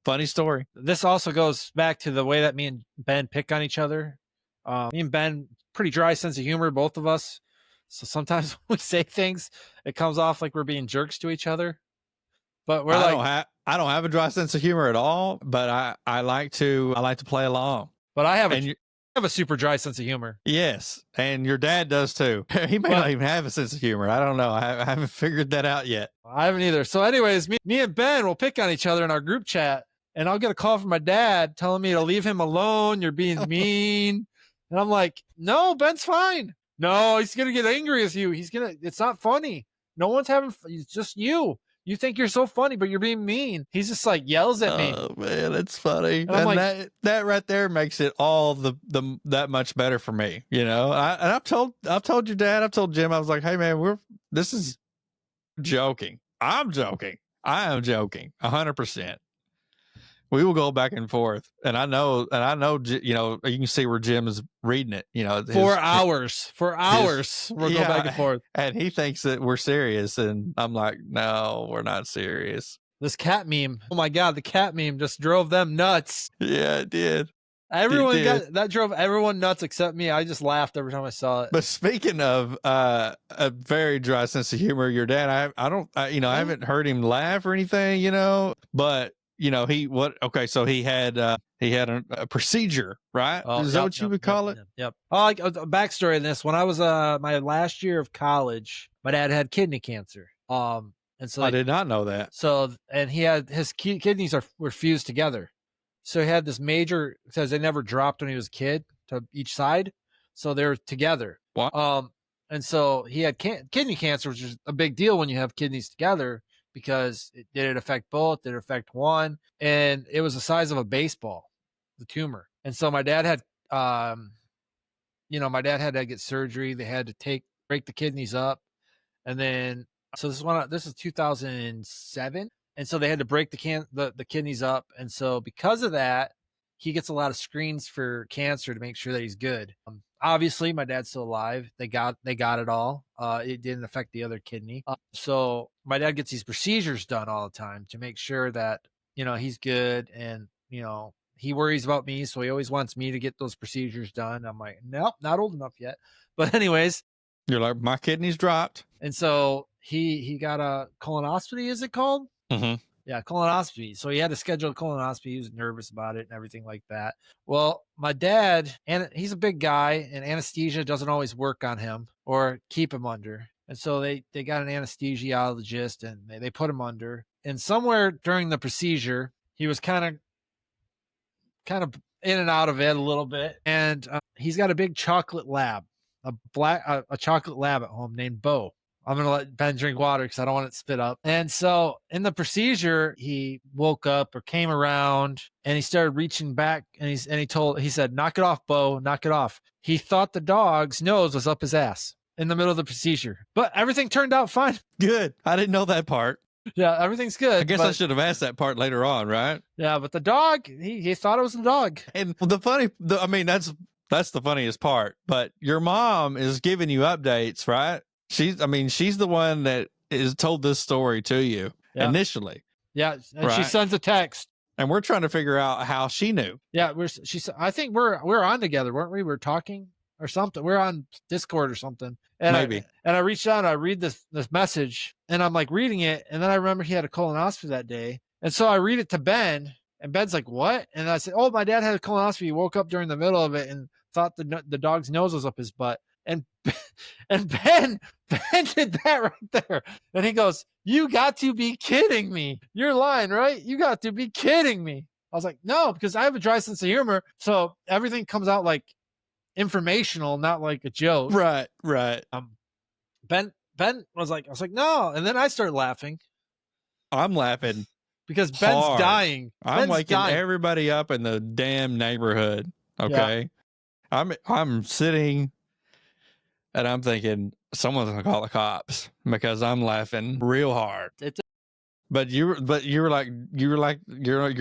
funny story. This also goes back to the way that me and Ben pick on each other. Me and Ben, pretty dry sense of humor, both of us. So sometimes when we say things, it comes off like we're being jerks to each other. But I don't have a dry sense of humor at all, but I like to play along. But I have a super dry sense of humor. Yes, and your dad does too. He may not even have a sense of humor. I don't know. I haven't figured that out yet. I haven't either. So anyways, me and Ben will pick on each other in our group chat, and I'll get a call from my dad telling me to leave him alone. You're being mean. And I'm like, no, Ben's fine. No, he's going to get angry with you. It's not funny. No one's it's just you. You think you're so funny, but you're being mean. He's just like yells at me. Oh man, it's funny. And like, that right there makes it all that much better for me. I've told your dad, I've told Jim, I was like, hey man, this is joking. I'm joking. I am joking 100%. We will go back and forth, and I know, you can see where Jim is reading it. For hours, we'll go back and forth, and he thinks that we're serious, and I'm like, no, we're not serious. This cat meme, oh my god, the cat meme just drove them nuts. Yeah, it did. That drove everyone nuts except me. I just laughed every time I saw it. But speaking of a very dry sense of humor, your dad, I haven't heard him laugh or anything, but. So he had a procedure, right? Is that what you would call it? Yep. A backstory in this. When I was my last year of college, my dad had kidney cancer. And so I did not know that. So, and he had his kidneys were fused together. So he had this major, because they never dropped when he was a kid to each side. So they were together. What? And so he had kidney cancer, which is a big deal when you have kidneys together. Because did it affect both? Did it affect one? And it was the size of a baseball, the tumor. And so my dad had, to get surgery. They had to break the kidneys up. And then, so this is 2007. And so they had to break the kidneys up. And so because of that, he gets a lot of screens for cancer to make sure that he's good. Obviously, my dad's still alive. They got it all. It didn't affect the other kidney. So my dad gets these procedures done all the time to make sure that he's good, and he worries about me, so he always wants me to get those procedures done. I'm like, nope, not old enough yet. But anyways, You're like, my kidneys dropped. and so he got a colonoscopy, is it called? Mm-hmm. Yeah, colonoscopy. So he had to schedule a colonoscopy. He was nervous about it and everything like that. Well, my dad, and he's a big guy, and anesthesia doesn't always work on him or keep him under. And so they got an anesthesiologist and they put him under. And somewhere during the procedure, he was kind of in and out of it a little bit. And he's got a big chocolate lab, a chocolate lab at home named Bo. I'm going to let Ben drink water because I don't want it to spit up. And so in the procedure, he woke up or came around and he started reaching back and he said, knock it off, Bo, knock it off. He thought the dog's nose was up his ass in the middle of the procedure, but everything turned out fine. Good. I didn't know that part. Yeah, everything's good. I guess I should have asked that part later on, right? Yeah, but the dog, he thought it was the dog. And that's the funniest part. But your mom is giving you updates, right? She's the one that is told this story to you initially. Yeah, and she sends a text. And we're trying to figure out how she knew. Yeah, I think we're on together, weren't we? We're talking or something. We're on Discord or something. And maybe. I reached out and I read this message and I'm like reading it. And then I remember he had a colonoscopy that day. And so I read it to Ben and Ben's like, what? And I said, oh, my dad had a colonoscopy. He woke up during the middle of it and thought the dog's nose was up his butt. And Ben did that right there. And he goes, you got to be kidding me. You're lying, right? You got to be kidding me. I was like, no, because I have a dry sense of humor. So everything comes out like informational, not like a joke. Right. Ben was like, I was like, no. And then I started laughing. I'm laughing because Ben's hard. dying. I'm waking everybody up in the damn neighborhood. Okay. Yeah. I'm sitting and I'm thinking someone's gonna call the cops because I'm laughing real hard. But your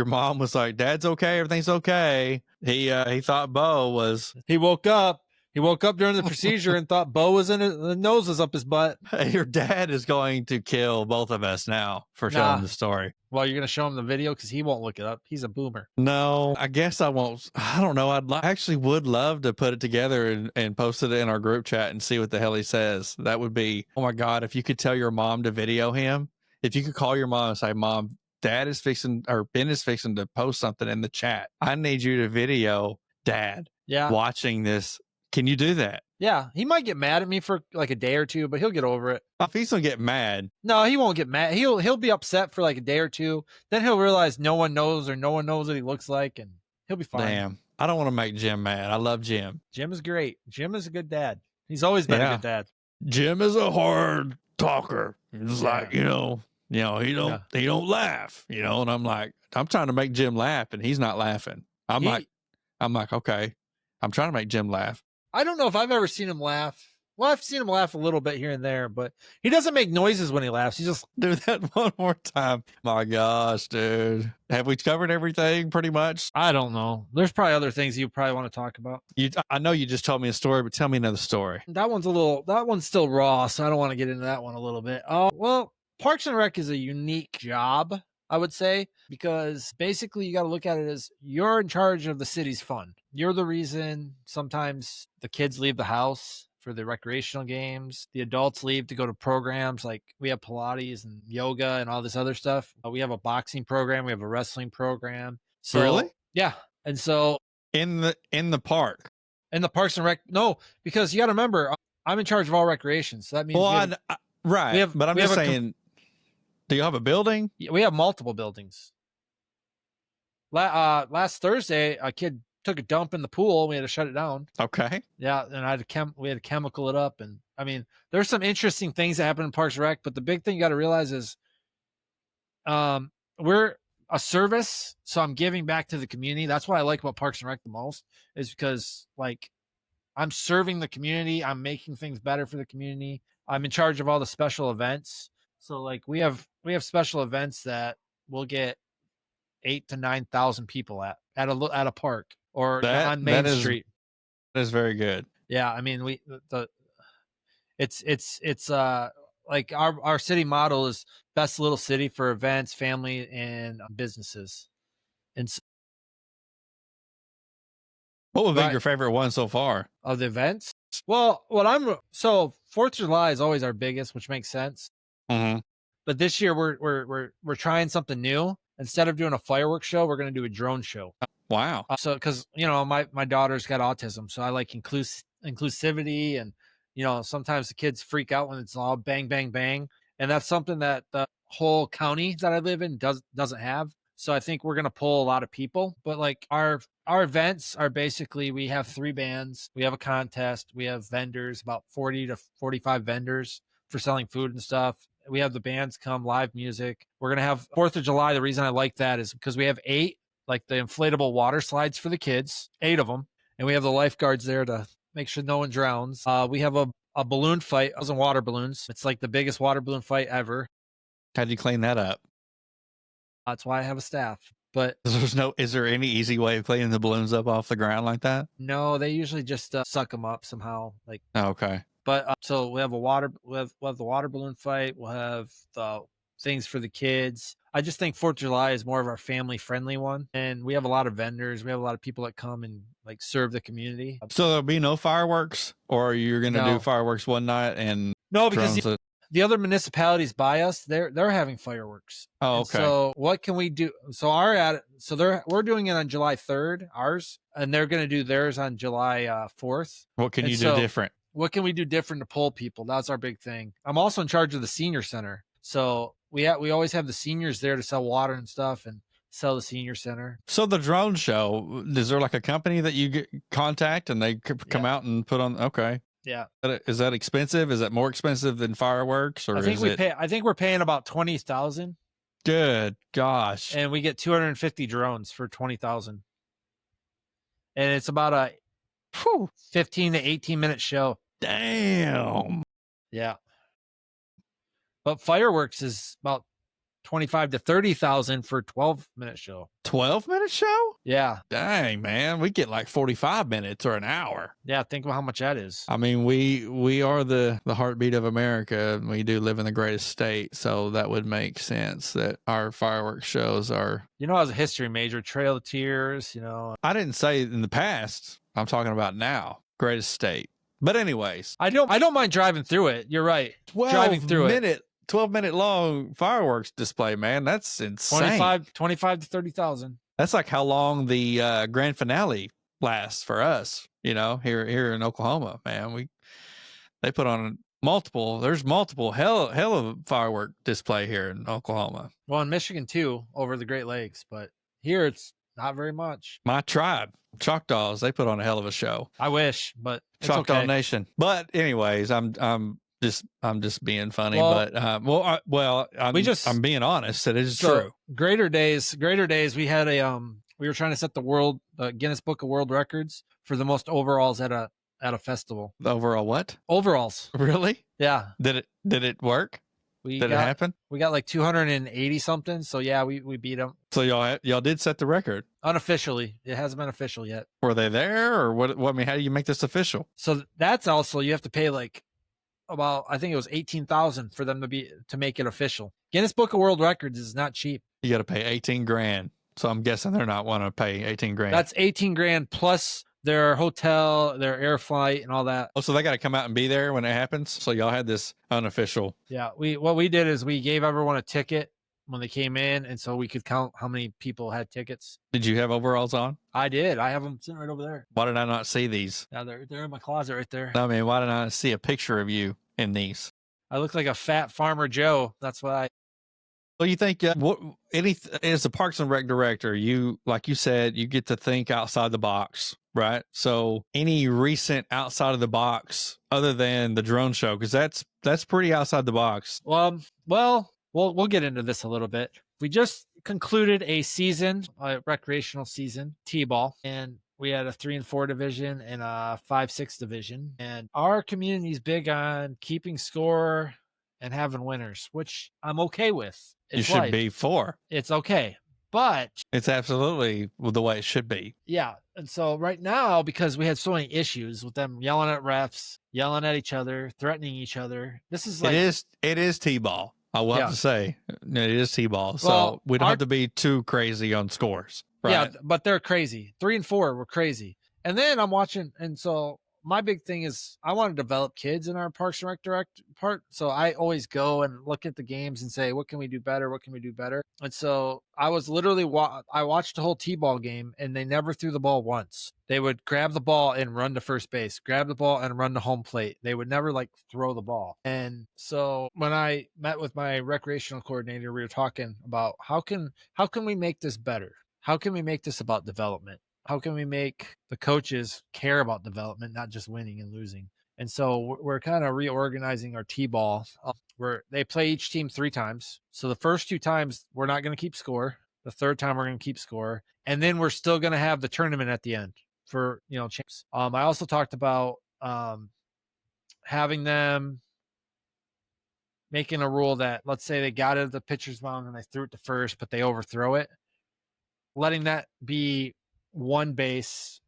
mom was like, Dad's okay, everything's okay. He thought Bo was. He woke up during the procedure and thought Bo was the nose was up his butt. Your dad is going to kill both of us now for showing the story. Well, you're going to show him the video because he won't look it up. He's a boomer. No, I guess I won't. I don't know. Actually would love to put it together and post it in our group chat and see what the hell he says. That would be, oh my God, if you could tell your mom to video him, if you could call your mom and say, Mom, Ben is fixing to post something in the chat. I need you to video Dad watching this. Can you do that? Yeah, he might get mad at me for like a day or two, but he'll get over it. If he's gonna get mad, no, he won't get mad. He'll be upset for like a day or two. Then he'll realize no one knows what he looks like, and he'll be fine. Damn, I don't want to make Jim mad. I love Jim. Jim is great. Jim is a good dad. He's always been a good dad. Jim is a hard talker. He's like he don't laugh. And I'm like, I'm trying to make Jim laugh, and he's not laughing. I'm like, okay, I'm trying to make Jim laugh. I don't know if I've ever seen him laugh. Well, I've seen him laugh a little bit here and there, but he doesn't make noises when he laughs. He just do that one more time. My gosh, dude. Have we covered everything pretty much? I don't know. There's probably other things you probably want to talk about. I know you just told me a story, but tell me another story. That one's still raw, so I don't want to get into that one a little bit. Well, Parks and Rec is a unique job, I would say, because basically you got to look at it as you're in charge of the city's fun. You're the reason sometimes the kids leave the house for the recreational games. The adults leave to go to programs like we have Pilates and yoga and all this other stuff. We have a boxing program. We have a wrestling program. So, really? Yeah. And so in the park. In the Parks and Rec, no, because you got to remember, I'm in charge of all recreation. So that means right. But I'm just saying, do you have a building? We have multiple buildings. Last Thursday, a kid took a dump in the pool. We had to shut it down. Okay. Yeah, and we had to chemical it up. And I mean, there's some interesting things that happen in Parks and Rec, but the big thing you got to realize is we're a service, so I'm giving back to the community. That's what I like about Parks and Rec the most, is because like I'm serving the community. I'm making things better for the community. I'm in charge of all the special events. So like we have special events that we'll get 8,000 to 9,000 people at a park or on Main Street. That is very good. Yeah, I mean it's like our city model is best little city for events, family, and businesses. And What would be right your favorite one so far? of the events. Well, what I'm so 4th of July is always our biggest, which makes sense. Mm-hmm. But this year we're trying something new. Instead of doing a fireworks show, we're going to do a drone show. Wow. So because my daughter's got autism, so I like inclusivity, and sometimes the kids freak out when it's all bang bang bang, and that's something that the whole county that I live in doesn't have. So I think we're gonna pull a lot of people, but like our events are basically, we have 3 bands, we have a contest, we have vendors, about 40 to 45 vendors for selling food and stuff. We have the bands come, live music. We're gonna have 4th of July. The reason I like that is because we have 8 like the inflatable water slides for the kids, 8 of them, and we have the lifeguards there to make sure no one drowns. We have a balloon fight, 1,000 water balloons. It's like the biggest water balloon fight ever. How'd you clean that up? That's why I have a staff. But Is there any easy way of cleaning the balloons up off the ground like that? no, they usually just suck them up somehow. Like, Oh, okay. but so we have we'll have the water balloon fight. We'll have the things for the kids. I just think 4th of July is more of our family friendly one, and we have a lot of vendors. We have a lot of people that come and like serve the community. So there'll be no fireworks, or you're going to do No. fireworks one night and No, because drones? the other municipalities by us, they're having fireworks. Oh, And okay. so what can we do? So we're doing it on July 3rd, ours, and they're going to do theirs on July 4th. What can And you do so different? what can we do different to pull people? That's our big thing. I'm also in charge of the senior center, so we always have the seniors there to sell water and stuff and sell the senior center. So the drone show, is there like a company that you contact and they come out and put on? Okay. Yeah, Is that expensive? Is that more expensive than fireworks, or I think is it? I think we're paying about 20,000, Good gosh. and we get 250 drones for 20,000, and it's about a 15 to 18-minute show. Damn. Yeah, but fireworks is about 25 to 30,000 for a 12-minute show. 12-minute show? Yeah, Dang, man. We get like 45 minutes or an hour. yeah. Think about how much that is. I mean, we are the heartbeat of America, and we do live in the greatest state, so that would make sense that our fireworks shows are. I was a history major, Trail of Tears. I didn't say in the past. I'm talking about now. Greatest state. But anyways, I don't mind driving through it. You're right. Driving through it. 12-minute long fireworks display, man. That's insane. 25 to 30,000. That's like how long the grand finale lasts for us, here in Oklahoma, man. They put on there's multiple hell of firework display here in Oklahoma. Well, in Michigan too, over the Great Lakes, but here it's not very much. My tribe, Choctaws, they put on a hell of a show. I wish, but it's Choctaw okay. Nation. But anyways, I'm just being funny, Well, but I'm being honest. It is true. Greater Days. We had we were trying to set the Guinness Book of World Records for the most overalls at a festival. The overall what? Overalls. Really? Yeah. Did it work? Did it happen? We got like 280 something. So yeah, we beat them. So y'all did set the record Unofficially. It hasn't been official yet. Were they there, or what? I mean, how do you make this official? So that's also, you have to pay like about, I think it was 18,000 for them to make it official. Guinness Book of World Records is not cheap. You got to pay 18 grand. So I'm guessing they're not wanting to pay 18 grand. That's 18 grand plus their hotel, their air flight, and all that. Oh, so they got to come out and be there when it happens. So y'all had this unofficial. Yeah, what we did is we gave everyone a ticket when they came in, and so we could count how many people had tickets. Did you have overalls on? I did. I have them sitting right over there. Why did I not see these? Yeah, they're in my closet right there. I mean, why did I not see a picture of you in these? I look like a fat farmer Joe. That's why. Well, you think as a Parks and Rec director, like you said, you get to think outside the box, right? So any recent outside of the box other than the drone show, because that's pretty outside the box. Well, we'll get into this a little bit. We just concluded a recreational season, T-ball, and we had a 3 and 4 division and a 5-6 division. And our community is big on keeping score and having winners, which I'm okay with. You should be for. It's okay. But It's absolutely the way it should be. yeah, and so right now, because we had so many issues with them yelling at refs, yelling at each other, threatening each other, this is like, It is T-ball. I will have yeah. to say it is T-ball. Well, So we don't have to be too crazy on scores, yeah, right? but they're crazy. 3 and 4 were crazy. And then I'm watching, and so my big thing is I want to develop kids in our Parks and Rec direct part. So I always go and look at the games and say, what can we do better? What can we do better? And so I was literally I watched the whole T-ball game, and they never threw the ball once. They would grab the ball and run to first base, grab the ball and run to home plate. They would never like throw the ball. And so when I met with my recreational coordinator, we were talking about how can we make this better? How can we make this about development? How can we make the coaches care about development, not just winning and losing? And so we're kind of reorganizing our T-ball where they play each team 3 times. So the first 2 times we're not going to keep score. The third time we're going to keep score, and then we're still going to have the tournament at the end for champs. I also talked about having them making a rule that, let's say they got it at the pitcher's mound and they threw it to first, but they overthrow it, letting that be one base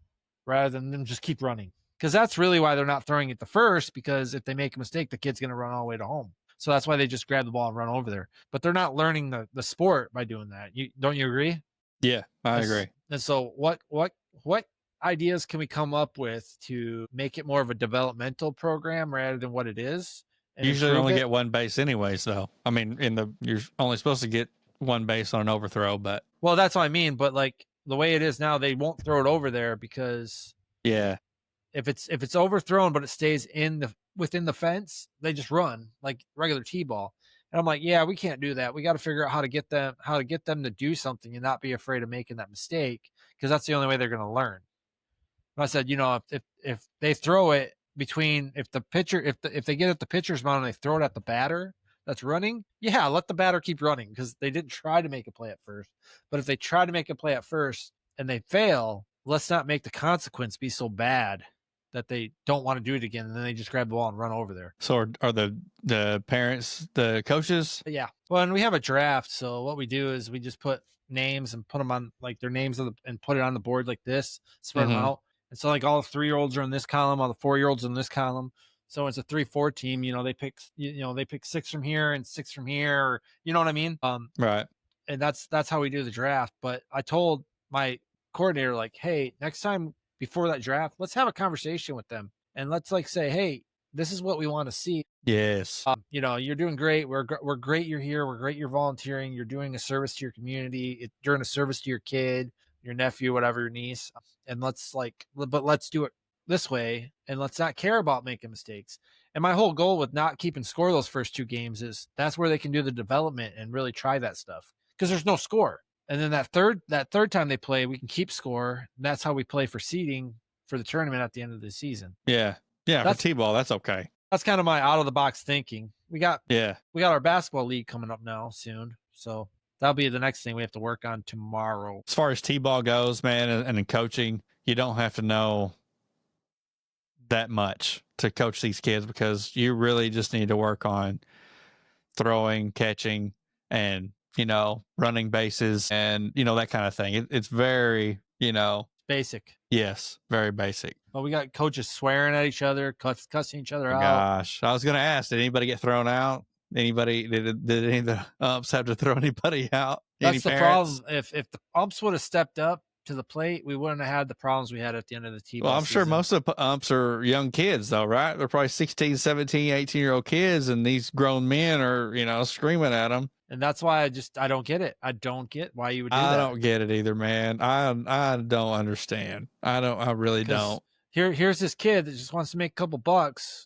rather than them just keep running. Because that's really why they're not throwing it to first, because if they make a mistake, the kid's going to run all the way to home. So that's why they just grab the ball and run over there. But they're not learning the sport by doing that. Don't you agree? Yeah, I agree. And so what ideas can we come up with to make it more of a developmental program rather than what it is? And Usually only it? get one base anyways, though. I mean, you're only supposed to get one base on an overthrow, but Well, that's what I mean. But like the way it is now, they won't throw it over there because yeah, if it's overthrown but it stays within the fence, they just run like regular T-ball. And I'm like, yeah, we can't do that. We got to figure out how to get them to do something and not be afraid of making that mistake, because that's the only way they're going to learn. And I said, if they throw it between, if the pitcher, if they get at the pitcher's mound and they throw it at the batter that's running, yeah, let the batter keep running, because they didn't try to make a play at first. But if they try to make a play at first and they fail, let's not make the consequence be so bad that they don't want to do it again, and then they just grab the ball and run over there. So are the parents the coaches? Yeah. Well, and we have a draft, so what we do is we just put names and put them on like their names and put it on the board like this, spread them out. And so like all the 3-year-olds are in this column, all the 4-year-olds in this column. So it's a 3-4 team. They pick 6 from here and 6 from here. Or, you know what I mean? Right. And that's how we do the draft. But I told my coordinator, like, hey, next time before that draft, let's have a conversation with them and let's like say, hey, this is what we want to see. Yes. You're doing great. We're great. You're here. We're great. You're volunteering. You're doing a service to your community. You're doing a service to your kid, your nephew, whatever, your niece. And let's do it this way. And let's not care about making mistakes. And my whole goal with not keeping score those first 2 games is that's where they can do the development and really try that stuff, because there's no score. And then that third time they play, we can keep score. That's how we play for seeding for the tournament at the end of the season. Yeah. Yeah. For T-ball, that's okay. That's kind of my out of the box thinking. We got Yeah. our basketball league coming up now soon. So that'll be the next thing we have to work on tomorrow. As far as T-ball goes, man, and in coaching, you don't have to know that much to coach these kids, because you really just need to work on throwing, catching, and running bases, and that kind of thing. It's very basic. Yes, very basic. But we got coaches swearing at each other, cussing each other out. Gosh, I was going to ask, did anybody get thrown out? Anybody did any of the umps have to throw anybody out? That's the problem. If the umps would have stepped up to the plate, we wouldn't have had the problems we had at the end of the T-ball Well, I'm sure season. most of the umps are young kids, though, right? They're probably 16, 17, 18-year-old kids, and these grown men are, screaming at them. And that's why I don't get it. I don't get why you would do that. I don't get it either, man. I don't understand. I really don't. Here's this kid that just wants to make a couple bucks,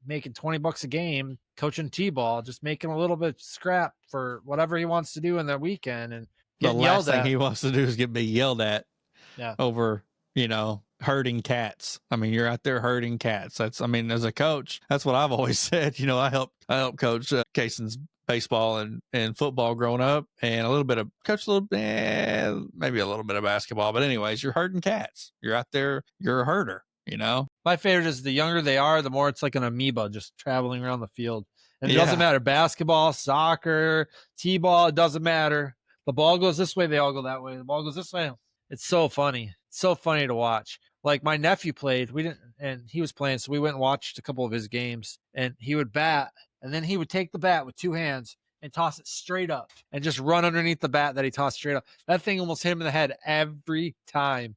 making $20 a game, coaching T-ball, just making a little bit scrap for whatever he wants to do in the weekend, and the last thing he wants to do is get me yelled at. Yeah. Over, herding cats. I mean, you're out there herding cats. As a coach, that's what I've always said. I helped coach Cason's baseball and football growing up, and maybe a little bit of basketball. But anyways, you're herding cats. You're out there. You're a herder. My favorite is the younger they are, the more it's like an amoeba just traveling around the field. And it doesn't matter. Basketball, soccer, T-ball, it doesn't matter. The ball goes this way, they all go that way. The ball goes this way. It's so funny. It's so funny to watch. Like my nephew played, and he was playing, so we went and watched a couple of his games, and he would bat, and then he would take the bat with two hands and toss it straight up and just run underneath the bat that he tossed straight up. That thing almost hit him in the head every time.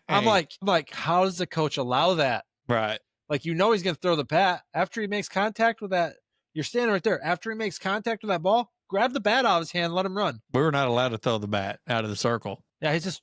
I'm like, how does the coach allow that? Right. Like, he's going to throw the bat after he makes contact with that. You're standing right there. After he makes contact with that ball, grab the bat out of his hand, let him run. We were not allowed to throw the bat out of the circle. Yeah, he's just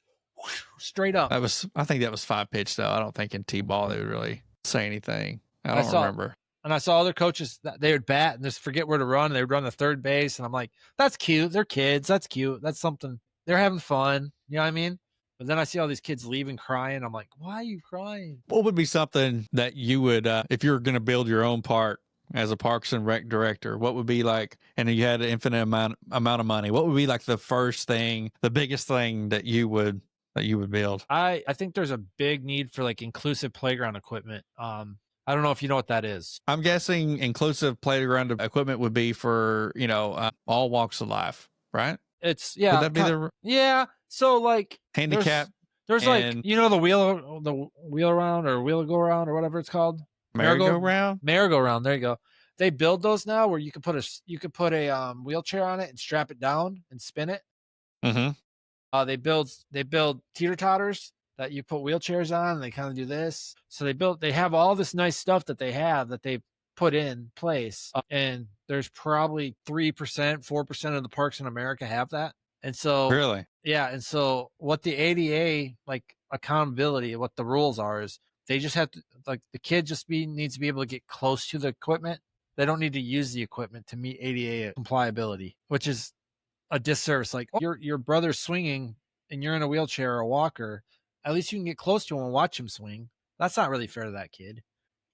straight up. I think that was 5 pitch though. I don't think in T-ball they would really say anything. I don't remember. And I saw other coaches that they would bat and just forget where to run. And they would run the third base. And I'm like, that's cute. They're kids. That's cute. That's something. They're having fun. You know what I mean? But then I see all these kids leaving crying. I'm like, why are you crying? What would be something that you would, if you were going to build your own park as a Parks and Rec director, what would be like, and you had an infinite amount of money, what would be like the first thing, the biggest thing that you would build? I think there's a big need for like inclusive playground equipment. I don't know if you know what that is. I'm guessing inclusive playground equipment would be for, all walks of life, right? It's, yeah. Would that be yeah. So like handicap? There's like, the wheel around or wheel go around or whatever it's called. Merry-go-round? Merry-go-round. There you go. They build those now where you could put a wheelchair on it and strap it down and spin it. Mm-hmm. They build teeter-totters that you put wheelchairs on, and they kind of do this. So they have all this nice stuff that they put in place. And there's probably 3%, 4% of the parks in America have that. And so really, yeah. And so what the ADA, like accountability, what the rules are is they just have to, like, the kid needs to be able to get close to the equipment. They don't need to use the equipment to meet ADA compliability, which is a disservice. Like, your brother's swinging and you're in a wheelchair or a walker, at least you can get close to him and watch him swing. That's not really fair to that kid.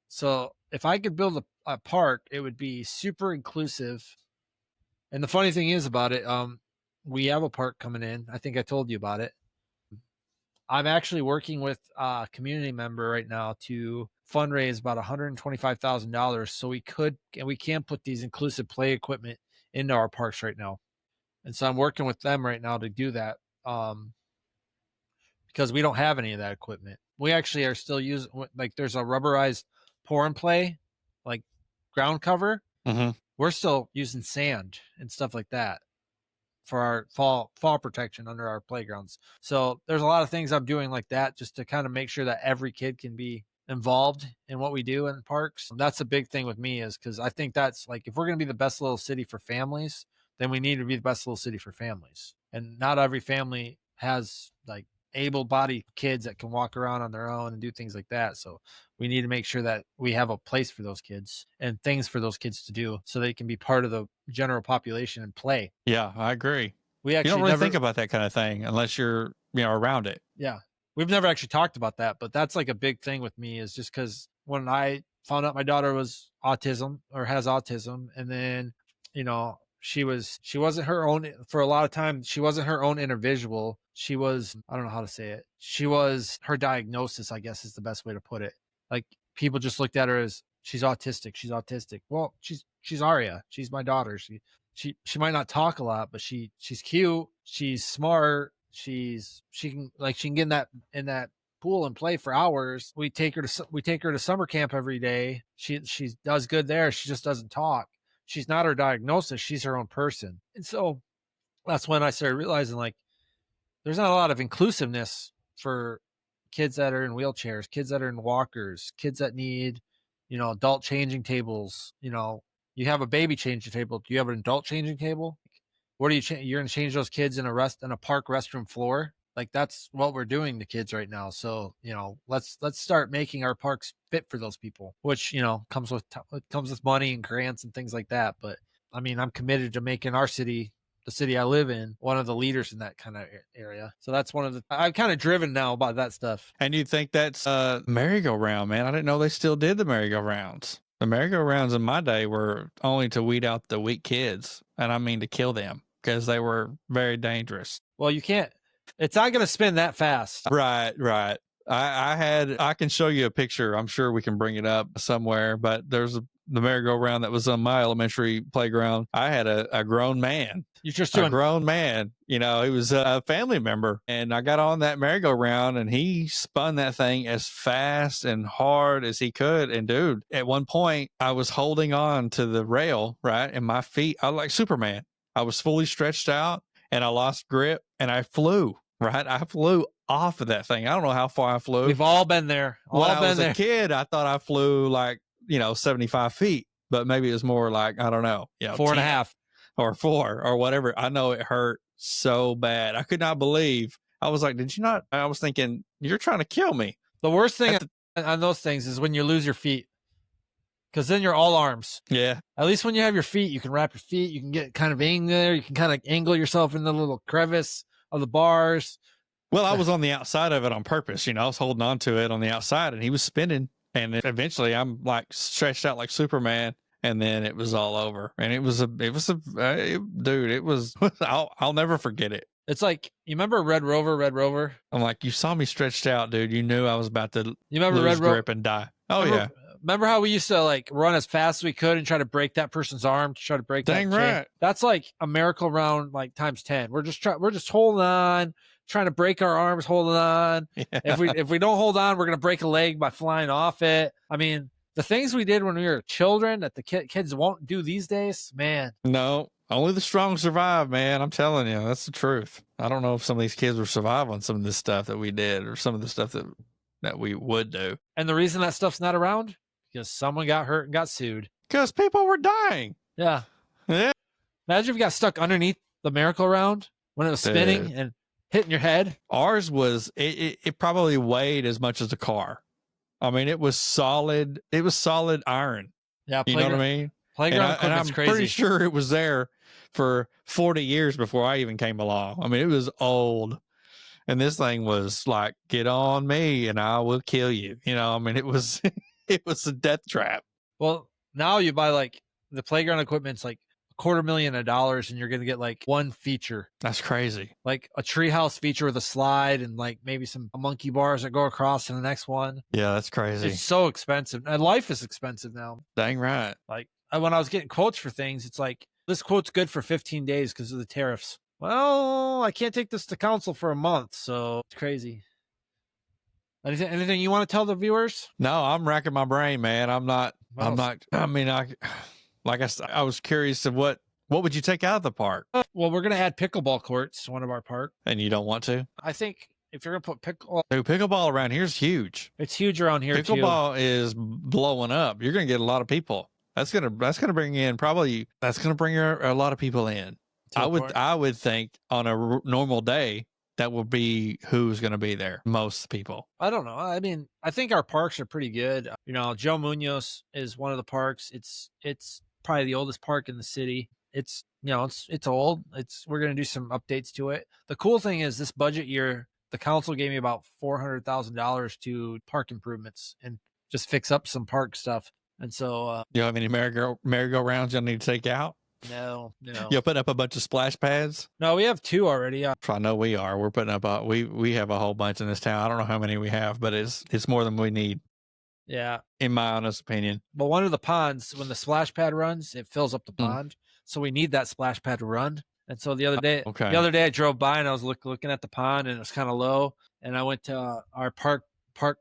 So if I could build a park, it would be super inclusive. And the funny thing is about it, we have a park coming in. I think I told you about it. I'm actually working with a community member right now to fundraise about $125,000 so we can put these inclusive play equipment into our parks right now. And so I'm working with them right now to do that, because we don't have any of that equipment. We actually are still using, like, there's a rubberized pour and play, like, ground cover. Mm-hmm. We're still using sand and stuff like that for our fall protection under our playgrounds. So there's a lot of things I'm doing like that just to kind of make sure that every kid can be involved in what we do in parks. That's a big thing with me, is because I think that's like, if we're going to be the best little city for families, then we need to be the best little city for families. And not every family has like able-bodied kids that can walk around on their own and do things like that. So we need to make sure that we have a place for those kids and things for those kids to do so they can be part of the general population and play. Yeah, I agree. You don't really think about that kind of thing unless you're, around it. Yeah. We've never actually talked about that, but that's like a big thing with me, is just because when I found out my daughter has autism, and then, she wasn't her own, for a lot of time, she wasn't her own individual. She was, I don't know how to say it. She was her diagnosis, I guess is the best way to put it. Like, people just looked at her as, she's autistic. Well, she's Aria. She's my daughter. She might not talk a lot, but she's cute. She's smart. She can get in that pool and play for hours. We take her to summer camp every day. She does good there. She just doesn't talk. She's not her diagnosis. She's her own person. And so that's when I started realizing, like, there's not a lot of inclusiveness for kids that are in wheelchairs, kids that are in walkers, kids that need, adult changing tables. You have a baby changing table. Do you have an adult changing table? What are you're going to change those kids in a park restroom floor? Like, that's what we're doing to kids right now. So, let's start making our parks fit for those people, which, comes with money and grants and things like that. But I mean, I'm committed to making our city, the city I live in, one of the leaders in that kind of area. So that's I'm kind of driven now by that stuff. And you think that's merry-go-round, man? I didn't know they still did the merry-go-rounds. The merry-go-rounds in my day were only to weed out the weak kids, and I mean to kill them, because they were very dangerous. Well, you can't. It's not going to spin that fast. Right. I can show you a picture. I'm sure we can bring it up somewhere, but the merry-go-round that was on my elementary playground. I had a grown man. You're just A doing grown man, he was a family member, and I got on that merry-go-round and he spun that thing as fast and hard as he could. And dude, at one point I was holding on to the rail, right? And my feet, I like Superman. I was fully stretched out and I lost grip and I flew, right? I flew off of that thing. I don't know how far I flew. We've all been there. When I was a kid, I thought I flew like, 75 feet, but maybe it was more like, I don't know, 4.5 or 4 or whatever. I know it hurt so bad. I could not believe. I was like, did you not? I was thinking, you're trying to kill me. The worst thing on those things is when you lose your feet, because then you're all arms. Yeah. At least when you have your feet, you can wrap your feet. You can get kind of in there. You can kind of angle yourself in the little crevice of the bars. Well, I was on the outside of it on purpose. I was holding on to it on the outside and he was spinning. And eventually I'm like stretched out like Superman. And then it was all over. And it was I'll never forget it. It's like, you remember Red Rover? I'm like, you saw me stretched out, dude. You knew I was about to lose grip and die. Oh, yeah. Remember how we used to like run as fast as we could and try to break that person's arm to try to break Dang that chain? right. That's like a merry-go-round like times 10. We're just holding on, trying to break our arms, holding on. Yeah. If we don't hold on, we're gonna break a leg by flying off it. I mean, the things we did when we were children that the kids won't do these days, man. No, only the strong survive, man. I'm telling you, that's the truth. I don't know if some of these kids will survive on some of this stuff that we did or some of the stuff that we would do. And the reason that stuff's not around, because someone got hurt and got sued. Because people were dying. Yeah. Yeah. Imagine if you got stuck underneath the merry-go-round when it was spinning and hitting your head. Ours was, it probably weighed as much as a car. I mean, it was solid. It was solid iron. Yeah. You know what I mean? Playground equipment's crazy. I'm pretty sure it was there for 40 years before I even came along. I mean, it was old. And this thing was like, get on me and I will kill you. I mean, it was it was a death trap. Well, now you buy like the playground equipment's like $250,000 and you're going to get like one feature. That's crazy. Like a treehouse feature with a slide and like maybe some monkey bars that go across in the next one. Yeah, that's crazy. It's so expensive. And life is expensive now. Dang right. Like when I was getting quotes for things, it's like, this quote's good for 15 days because of the tariffs. Well, I can't take this to council for a month, so it's crazy. Anything you want to tell the viewers? No, I'm racking my brain, man. I mean, I was curious of what would you take out of the park? Well, we're going to add pickleball courts to one of our park. And you don't want to? I think if you're going to put pickleball around here is huge. It's huge around here Pickleball is blowing up. You're going to get a lot of people. That's going to bring in a lot of people in. I would think on a normal day that would be who's going to be there. Most people. I don't know. I mean, I think our parks are pretty good. Joe Munoz is one of the parks. It's probably the oldest park in the city. It's old. We're going to do some updates to it. The cool thing is this budget year, the council gave me about $400,000 to park improvements and just fix up some park stuff. And so, you have any merry-go-rounds you'll need to take out? No. You'll put up a bunch of splash pads? No, we have 2 already. I know we are. We're putting up we have a whole bunch in this town. I don't know how many we have, but it's more than we need. Yeah. In my honest opinion. But one of the ponds, when the splash pad runs, it fills up the pond. So we need that splash pad to run. And so the other day I drove by and I was looking at the pond and it was kind of low. And I went to our park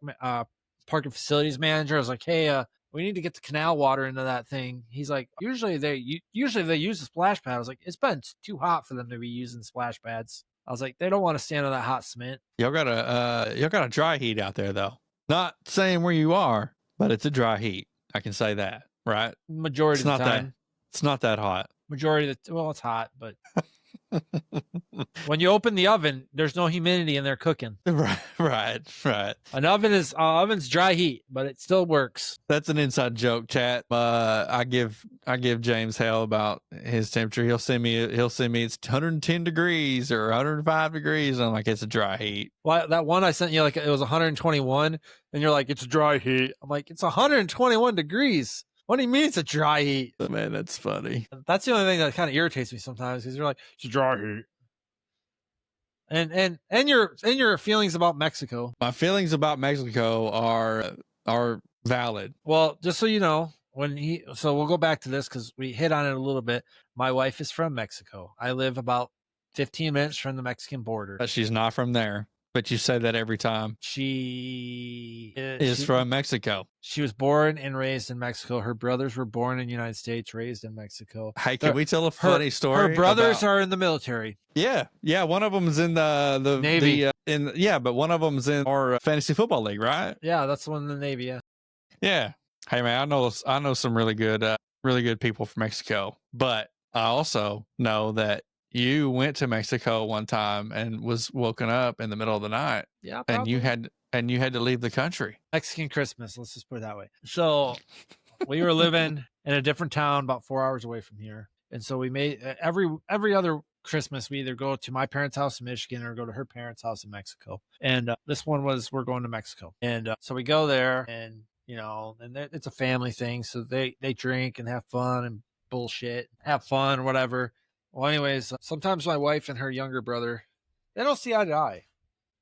and facilities manager. I was like, hey, we need to get the canal water into that thing. He's like, usually they use the splash pad. I was like, it's been too hot for them to be using splash pads. I was like, they don't want to stand on that hot cement. Y'all got a dry heat out there though. Not saying where you are, but it's a dry heat. I can say that, right? Majority of the time. It's not that hot. It's hot, but when you open the oven, there's no humidity in there cooking. Right. An oven's dry heat, but it still works. That's an inside joke, chat. I give James hell about his temperature. He'll send me it's 110 degrees or 105 degrees. And I'm like, it's a dry heat. Well, that one I sent you, like it was 121, and you're like, it's a dry heat. I'm like, it's 121 degrees. What do you mean it's a dry heat? Man, that's funny. That's the only thing that kind of irritates me sometimes because you're like, it's a dry heat. And your feelings about Mexico. My feelings about Mexico are valid. Well, just so you know, so we'll go back to this because we hit on it a little bit. My wife is from Mexico. I live about 15 minutes from the Mexican border. But she's not from there. But you say that every time. She Is from Mexico. She was born and raised in Mexico. Her brothers were born in the United States, raised in Mexico. Hey, can we tell a funny story? Her brothers are in the military. Yeah. One of them's in the Navy. But one of them's in our fantasy football league, right? Yeah, that's the one in the Navy. Yeah. Yeah. Hey man, I know some really good people from Mexico, but I also know that you went to Mexico one time and was woken up in the middle of the night. Yeah, probably. probably. and you had to leave the country. Mexican Christmas, let's just put it that way. So we were living in a different town about 4 hours away from here. And so we made every other Christmas, we either go to my parents' house in Michigan or go to her parents' house in Mexico. And this one was, we're going to Mexico. And so we go there and, and it's a family thing. So they drink and have fun and bullshit, have fun, whatever. Well, anyways, sometimes my wife and her younger brother, they don't see eye to eye.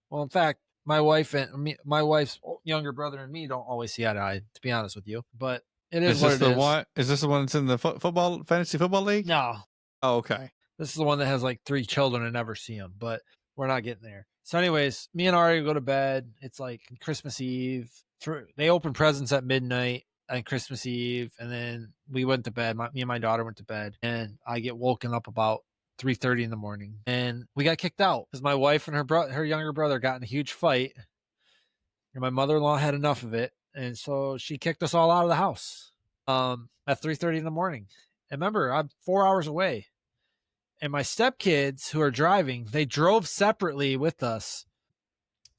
Well, in fact, my wife's younger brother and me don't always see eye to eye, to be honest with you. But it is what it is. Is this the one that's in the fantasy football league? No. Oh, okay. This is the one that has like 3 children and never see them, but we're not getting there. So anyways, me and Ari go to bed. It's like Christmas Eve. They open presents at midnight on Christmas Eve, and then we went to bed. Me and my daughter went to bed, and I get woken up about 3:30 in the morning, and we got kicked out because my wife and her younger brother got in a huge fight, and my mother-in-law had enough of it, and so she kicked us all out of the house at 3:30 in the morning. And remember, I'm 4 hours away, and my stepkids who are driving, they drove separately with us,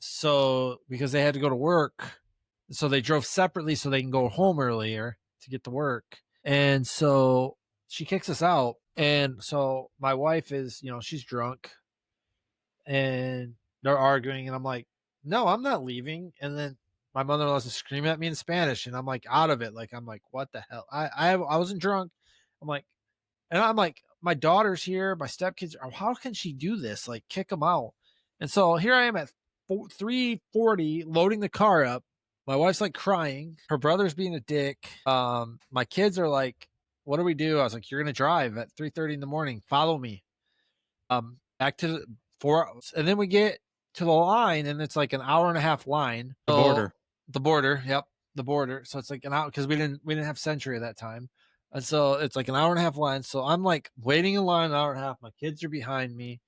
so because they had to go to work. So they drove separately so they can go home earlier to get to work. And so she kicks us out. And so my wife is, she's drunk and they're arguing. And I'm like, no, I'm not leaving. And then my mother-in-law is screaming at me in Spanish. And I'm like, out of it. Like, I'm like, what the hell? I wasn't drunk. I'm like, my daughter's here. My stepkids, how can she do this? Like, kick them out. And so here I am at 3:40 loading the car up. My wife's like crying. Her brother's being a dick. My kids are like, what do we do? I was like, you're going to drive at 3:30 in the morning. Follow me. Back to 4 hours. And then we get to the line and it's like an hour and a half line. The border. The border. Yep. The border. So it's like an hour because we didn't have Century at that time. And so it's like an hour and a half line. So I'm like waiting in line an hour and a half. My kids are behind me.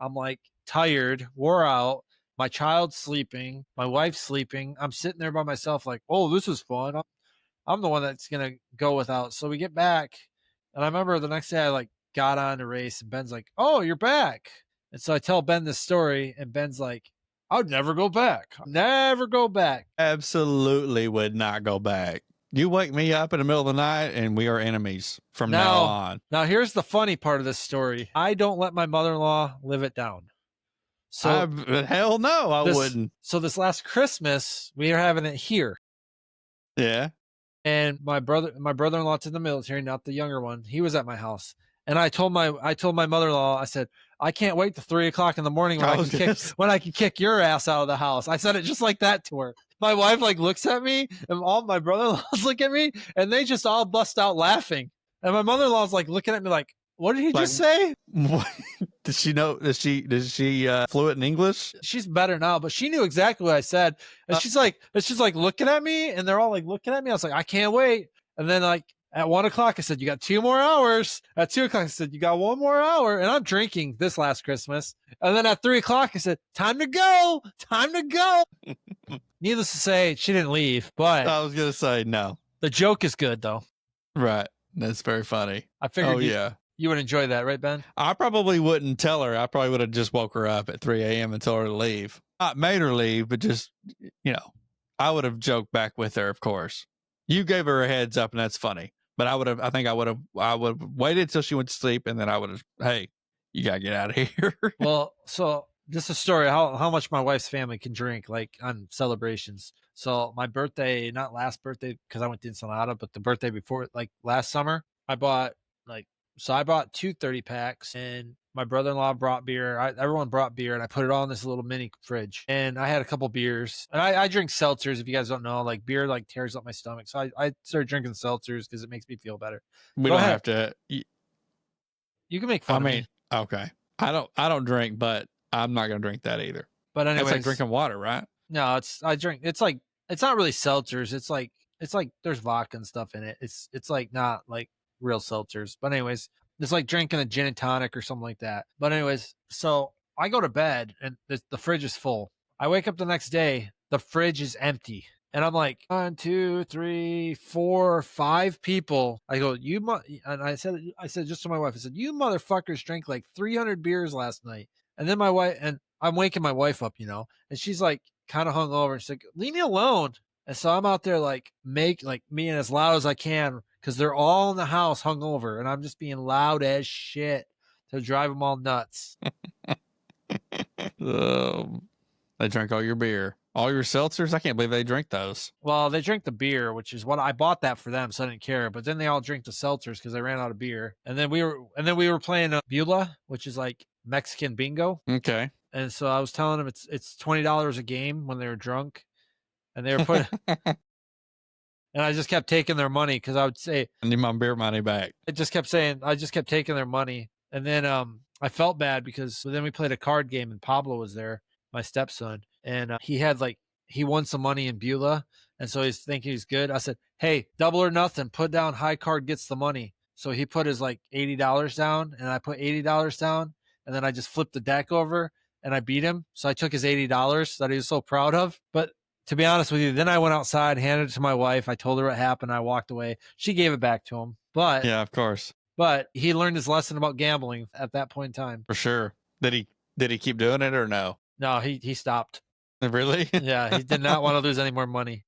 I'm like tired, wore out. My child's sleeping. My wife's sleeping. I'm sitting there by myself like, oh, this is fun. I'm the one that's going to go without. So we get back. And I remember the next day I like got on a race and Ben's like, oh, you're back. And so I tell Ben this story and Ben's like, I would never go back. Never go back. Absolutely would not go back. You wake me up in the middle of the night and we are enemies from now on. Now, here's the funny part of this story. I don't let my mother-in-law live it down. So hell no, I wouldn't. So this last Christmas, we are having it here. Yeah. And my brother-in-law's in the military, not the younger one. He was at my house. And I told my mother-in-law, I said, I can't wait till 3:00 in the morning when I can kick your ass out of the house. I said it just like that to her. My wife like looks at me and all my brother-in-laws look at me and they just all bust out laughing. And my mother-in-law's like looking at me like, what did he just say? Does she know? Is she fluent in English? She's better now, but she knew exactly what I said. And she's like looking at me and they're all like looking at me. I was like, I can't wait. And then like at 1:00, I said, you got 2 more hours. At 2:00, I said, you got 1 more hour. And I'm drinking this last Christmas. And then at 3:00, I said, time to go. Time to go. Needless to say, she didn't leave, but I was going to say no. The joke is good though. Right. That's very funny. I figured you would enjoy that, right, Ben? I probably wouldn't tell her. I probably would have just woke her up at 3 a.m. and told her to leave. Not made her leave, but just, I would have joked back with her, of course. You gave her a heads up and that's funny. But I would have waited till she went to sleep and then I would have, hey, you got to get out of here. Well, so just a story how much my wife's family can drink like on celebrations. So my birthday, not last birthday because I went to Ensenada, but the birthday before, like last summer, I bought 2 30 packs and My brother-in-law brought beer. Everyone brought beer, and I put it all in this little mini fridge. And I had a couple beers. And I drink seltzers. If you guys don't know, like beer, like tears up my stomach. So I started drinking seltzers because it makes me feel better. We Go don't ahead. have to. You can make I fun of mean, me. okay. I don't drink, but I'm not gonna drink that either. But That's anyways, like drinking water, right? no, I drink. It's like it's not really seltzers. It's like there's vodka and stuff in it. It's like not like real seltzers. But anyways, it's like drinking a gin and tonic or something like that. But anyways, so I go to bed and the fridge is full. I wake up the next day, the fridge is empty. And I'm like, 1, 2, 3, 4, 5 people. I go, and I said just to my wife, I said, you motherfuckers drank like 300 beers last night. And then my wife, and I'm waking my wife up, and she's like kind of hungover. And she's like, leave me alone. And so I'm out there like me as loud as I can because they're all in the house hungover, and I'm just being loud as shit to drive them all nuts. They drank all your beer, all your seltzers. I can't believe they drink those. Well, they drink the beer, which is what I bought that for them, so I didn't care. But then they all drink the seltzers because they ran out of beer. And then we were playing Beulah, which is like Mexican bingo. Okay. And so I was telling them it's $20 a game when they were drunk, and they were putting. And I just kept taking their money because I would say, I need my beer money back. I just kept taking their money. And then I felt bad because then we played a card game and Pablo was there, my stepson. And he won some money in Beulah. And so he's thinking he's good. I said, hey, double or nothing, put down high card gets the money. So he put his like $80 down and I put $80 down. And then I just flipped the deck over and I beat him. So I took his $80 that he was so proud of. But to be honest with you, then I went outside, handed it to my wife. I told her what happened. I walked away. She gave it back to him. But yeah, of course. But he learned his lesson about gambling at that point in time. For sure. Did he keep doing it or no? No, he stopped. Really? Yeah, he did not want to lose any more money.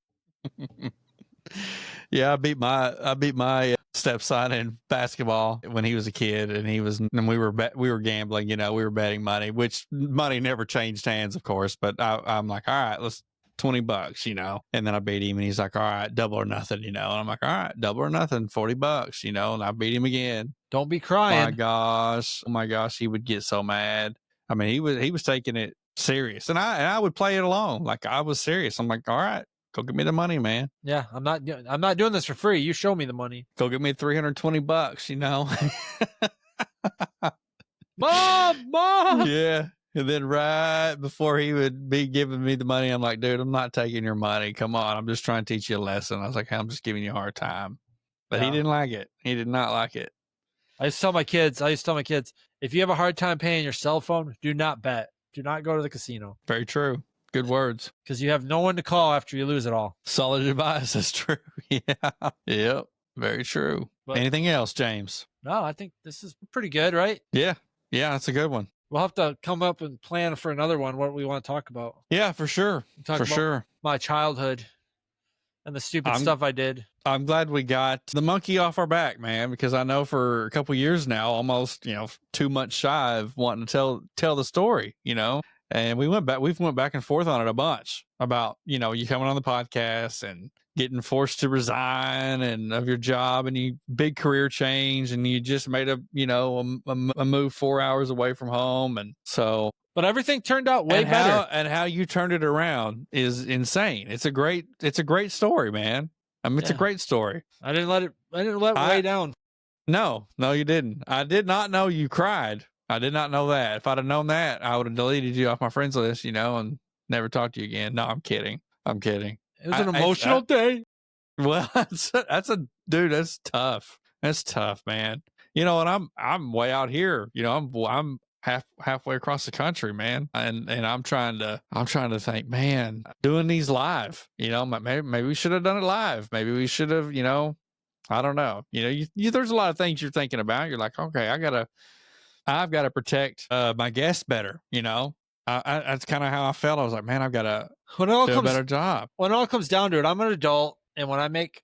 Yeah, I beat my stepson in basketball when he was a kid, and we were gambling. We were betting money, which money never changed hands, of course. But I'm like, all right, let's $20, and then I beat him, and he's like, all right, double or nothing, and I'm like, all right, double or nothing, $40, and I beat him again. Don't be crying. Oh my gosh, he would get so mad. I mean, he was taking it serious, and I would play it along like I was serious. I'm like, all right, go get me the money, man. Yeah, I'm not doing this for free. You show me the money. Go get me $320, Mom. Yeah. And then right before he would be giving me the money, I'm like, dude, I'm not taking your money. Come on. I'm just trying to teach you a lesson. I was like, I'm just giving you a hard time. But he didn't like it. He did not like it. I used to tell my kids, if you have a hard time paying your cell phone, do not bet. Do not go to the casino. Very true. Good words. Because you have no one to call after you lose it all. Solid advice. That's true. Yeah. Yep. Very true. But anything else, James? No, I think this is pretty good, right? Yeah. Yeah, that's a good one. We'll have to come up and plan for another one, what we want to talk about. Yeah, for sure. For sure. My childhood and the stupid stuff I did. I'm glad we got the monkey off our back, man, because I know for a couple years now, almost, 2 months shy of wanting to tell the story, and we've went back and forth on it a bunch about, you coming on the podcast and getting forced to resign and of your job and you big career change and you just made a move 4 hours away from home. And so, but everything turned out way better. And how you turned it around is insane. It's a great story, man. I mean, it's a great story. I didn't let it weigh down. No, you didn't. I did not know you cried. I did not know that. If I'd have known that, I would have deleted you off my friends list, and never talked to you again. No, I'm kidding. It was an emotional day. Well, that's tough. That's tough, man. And I'm way out here. I'm halfway across the country, man. And I'm trying to think, man, doing these live, maybe we should have done it live. Maybe we should have, I don't know. There's a lot of things you're thinking about. You're like, okay, I've got to protect my guests better. That's kind of how I felt. I was like, man, I've got to do a better job. When it all comes down to it, I'm an adult, and when I make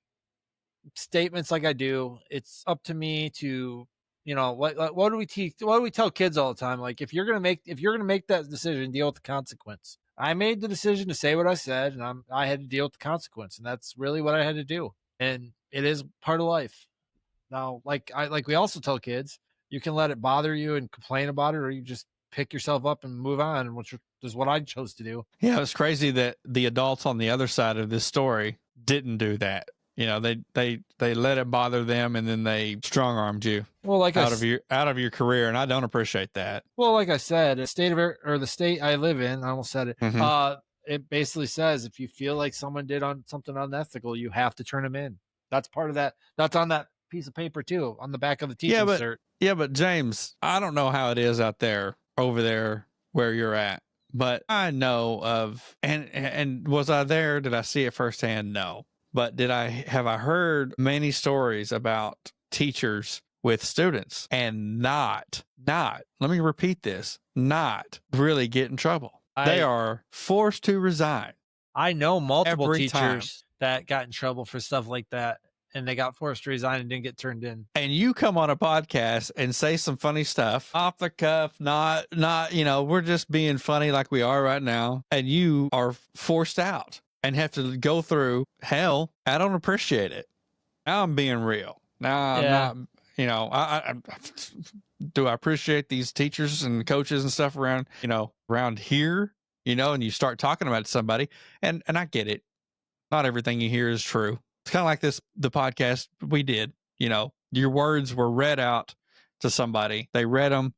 statements like I do, it's up to me to, what do we teach? What do we tell kids all the time? Like, if you're gonna make that decision, deal with the consequence. I made the decision to say what I said, and I had to deal with the consequence, and that's really what I had to do. And it is part of life. Now, like we also tell kids, You can let it bother you and complain about it, or you just pick yourself up and move on, which is what I chose to do. Yeah, it's crazy that the adults on the other side of this story didn't do that. You know, they let it bother them, and then they strong armed you Well, like out of your career, and I don't appreciate that. like I said, the state I live in, I almost said it. Mhm. It basically says if you feel like someone did on something unethical, you have to turn them in. That's part of that. That's on that piece of paper too, on the back of the Yeah, teaching cert. but James, I don't know how it is out there over there where you're at, but I know of and was I there? Did I see it firsthand? No. But have I heard many stories about teachers with students and not let me repeat this, not really get in trouble. They are forced to resign. I know multiple Every time. teachers that got in trouble for stuff like that, and they got forced to resign and didn't get turned in. And you come on a podcast and say some funny stuff off the cuff, not, we're just being funny like we are right now. And you are forced out and have to go through hell. I don't appreciate it. Now I'm being real. Now I'm not, I do I appreciate these teachers and coaches and stuff around here, and you start talking about somebody and I get it. Not everything you hear is true. It's kind of like the podcast we did. Your words were read out to somebody. They read them,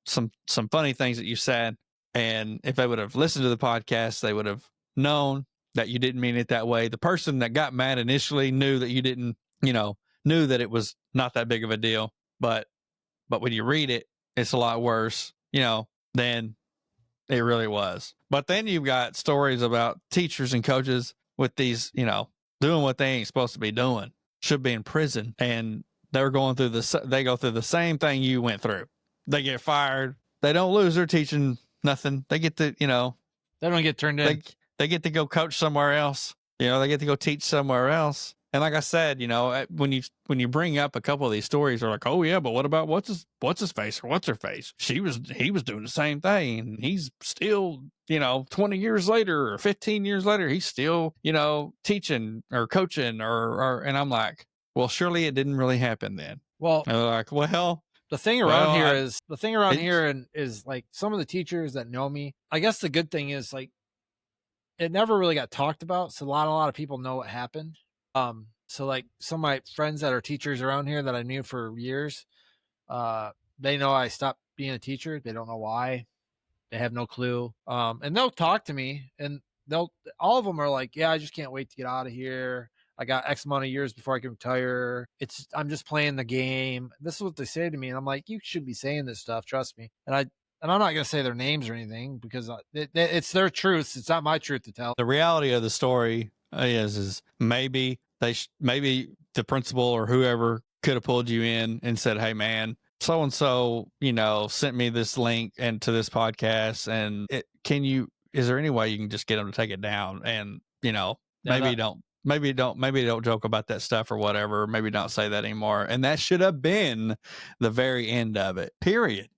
some funny things that you said. And if they would have listened to the podcast, they would have known that you didn't mean it that way. The person that got mad initially knew that you didn't, knew that it was not that big of a deal. But when you read it, it's a lot worse, than it really was. But then you've got stories about teachers and coaches with these, doing what they ain't supposed to be doing, should be in prison, and they go through the same thing you went through. They get fired. They don't lose their teaching nothing. They get to, they don't get turned in. They get to go coach somewhere else. They get to go teach somewhere else. And like I said, when you bring up a couple of these stories, they're like, oh yeah, but what about what's his face or what's her face? He was doing the same thing, and he's still, 20 years later or 15 years later, he's still, teaching or coaching or and I'm like, well, surely it didn't really happen then. Well, and they're like, well, the thing around here is like some of the teachers that know me. I guess the good thing is like it never really got talked about, so a lot of people know what happened. So like some of my friends that are teachers around here that I knew for years, they know I stopped being a teacher. They don't know why. They have no clue. And they'll talk to me, and all of them are like, yeah, I just can't wait to get out of here. I got X amount of years before I can retire. I'm just playing the game. This is what they say to me. And I'm like, you should be saying this stuff. Trust me. And I'm not going to say their names or anything because it's their truths. It's not my truth to tell. The reality of the story is maybe maybe the principal or whoever could have pulled you in and said, hey man, so and so, sent me this link and to this podcast, and is there any way you can just get them to take it down? And maybe don't joke about that stuff or whatever. Maybe don't say that anymore. And that should have been the very end of it. Period.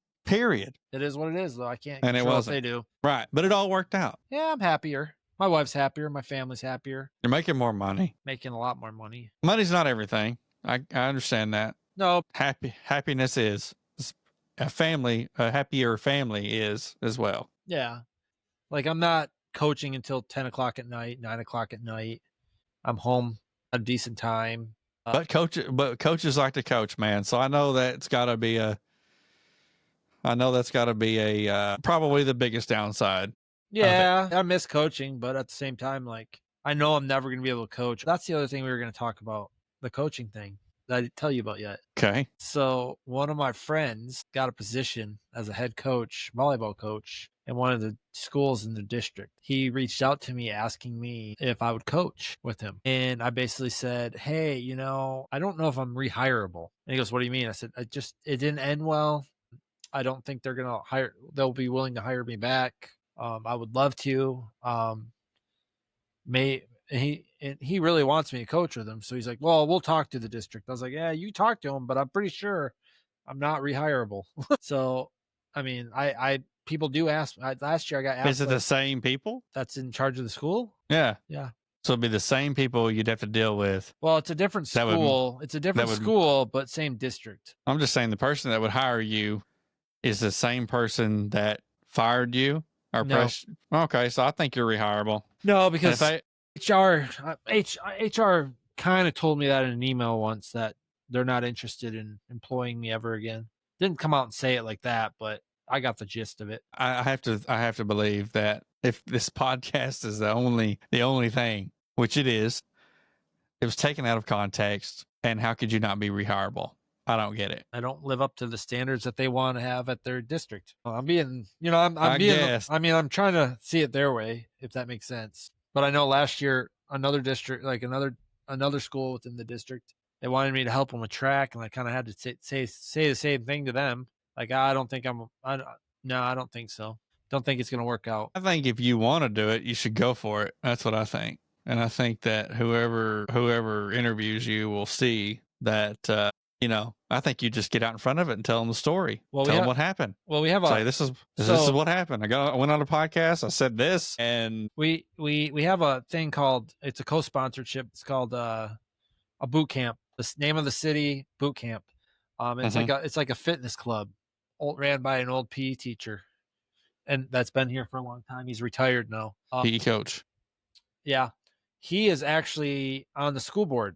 It is what it is, though. I can't control what they do. Right. But it all worked out. Yeah, I'm happier. My wife's happier. My family's happier. You're making more money. Making a lot more money. Money's not everything. I understand that. No. Happiness is. A happier family is as well. Yeah. Like I'm not coaching until 10 o'clock at night, 9 o'clock at night. I'm home at a decent time. But coaches like to coach, man. So I know that's got to be probably the biggest downside. Yeah, I miss coaching, but at the same time, like I know I'm never going to be able to coach. That's the other thing we were going to talk about, the coaching thing that I didn't tell you about yet. Okay. So one of my friends got a position as a head coach, volleyball coach, in one of the schools in the district. He reached out to me asking me if I would coach with him. And I basically said, hey, I don't know if I'm rehireable. And he goes, what do you mean? I said, it didn't end well. I don't think they'll be willing to hire me back. I would love to. He really wants me to coach with him. So he's like, well, we'll talk to the district. I was like, yeah, you talk to him, but I'm pretty sure I'm not rehireable. So, I mean, people do ask. Last year I got asked. Is it the same people that's in charge of the school? Yeah. Yeah. So it'd be the same people you'd have to deal with. Well, it's a different That would- school. It's a different would- school, but same district. I'm just saying the person that would hire you is the same person that fired you or No. Okay, so I think you're rehireable. No, And because HR kind of told me that in an email once that they're not interested in employing me ever again. Didn't come out and say it like that, but I got the gist of it. I have to believe that if this podcast is the only thing, which it is, it was taken out of context. And how could you not be rehireable? I don't get it. I don't live up to the standards that they want to have at their district. I'm being, I guess. I mean, I'm trying to see it their way, if that makes sense. But I know last year, another district, like another school within the district, they wanted me to help them with track, and I kind of had to say the same thing to them. Like, I don't think I don't think so. Don't think it's going to work out. I think if you want to do it, you should go for it. That's what I think. And I think that whoever interviews you will see that, I think you just get out in front of it and tell them the story. Well, tell them what happened. Well, we have Say, this is what happened. I went on a podcast. I said this, and we have a thing called, it's a co-sponsorship. It's called a boot camp. The name of the city, boot camp. It's like a fitness club, ran by an old PE teacher, and that's been here for a long time. He's retired now. PE coach. Yeah, he is actually on the school board,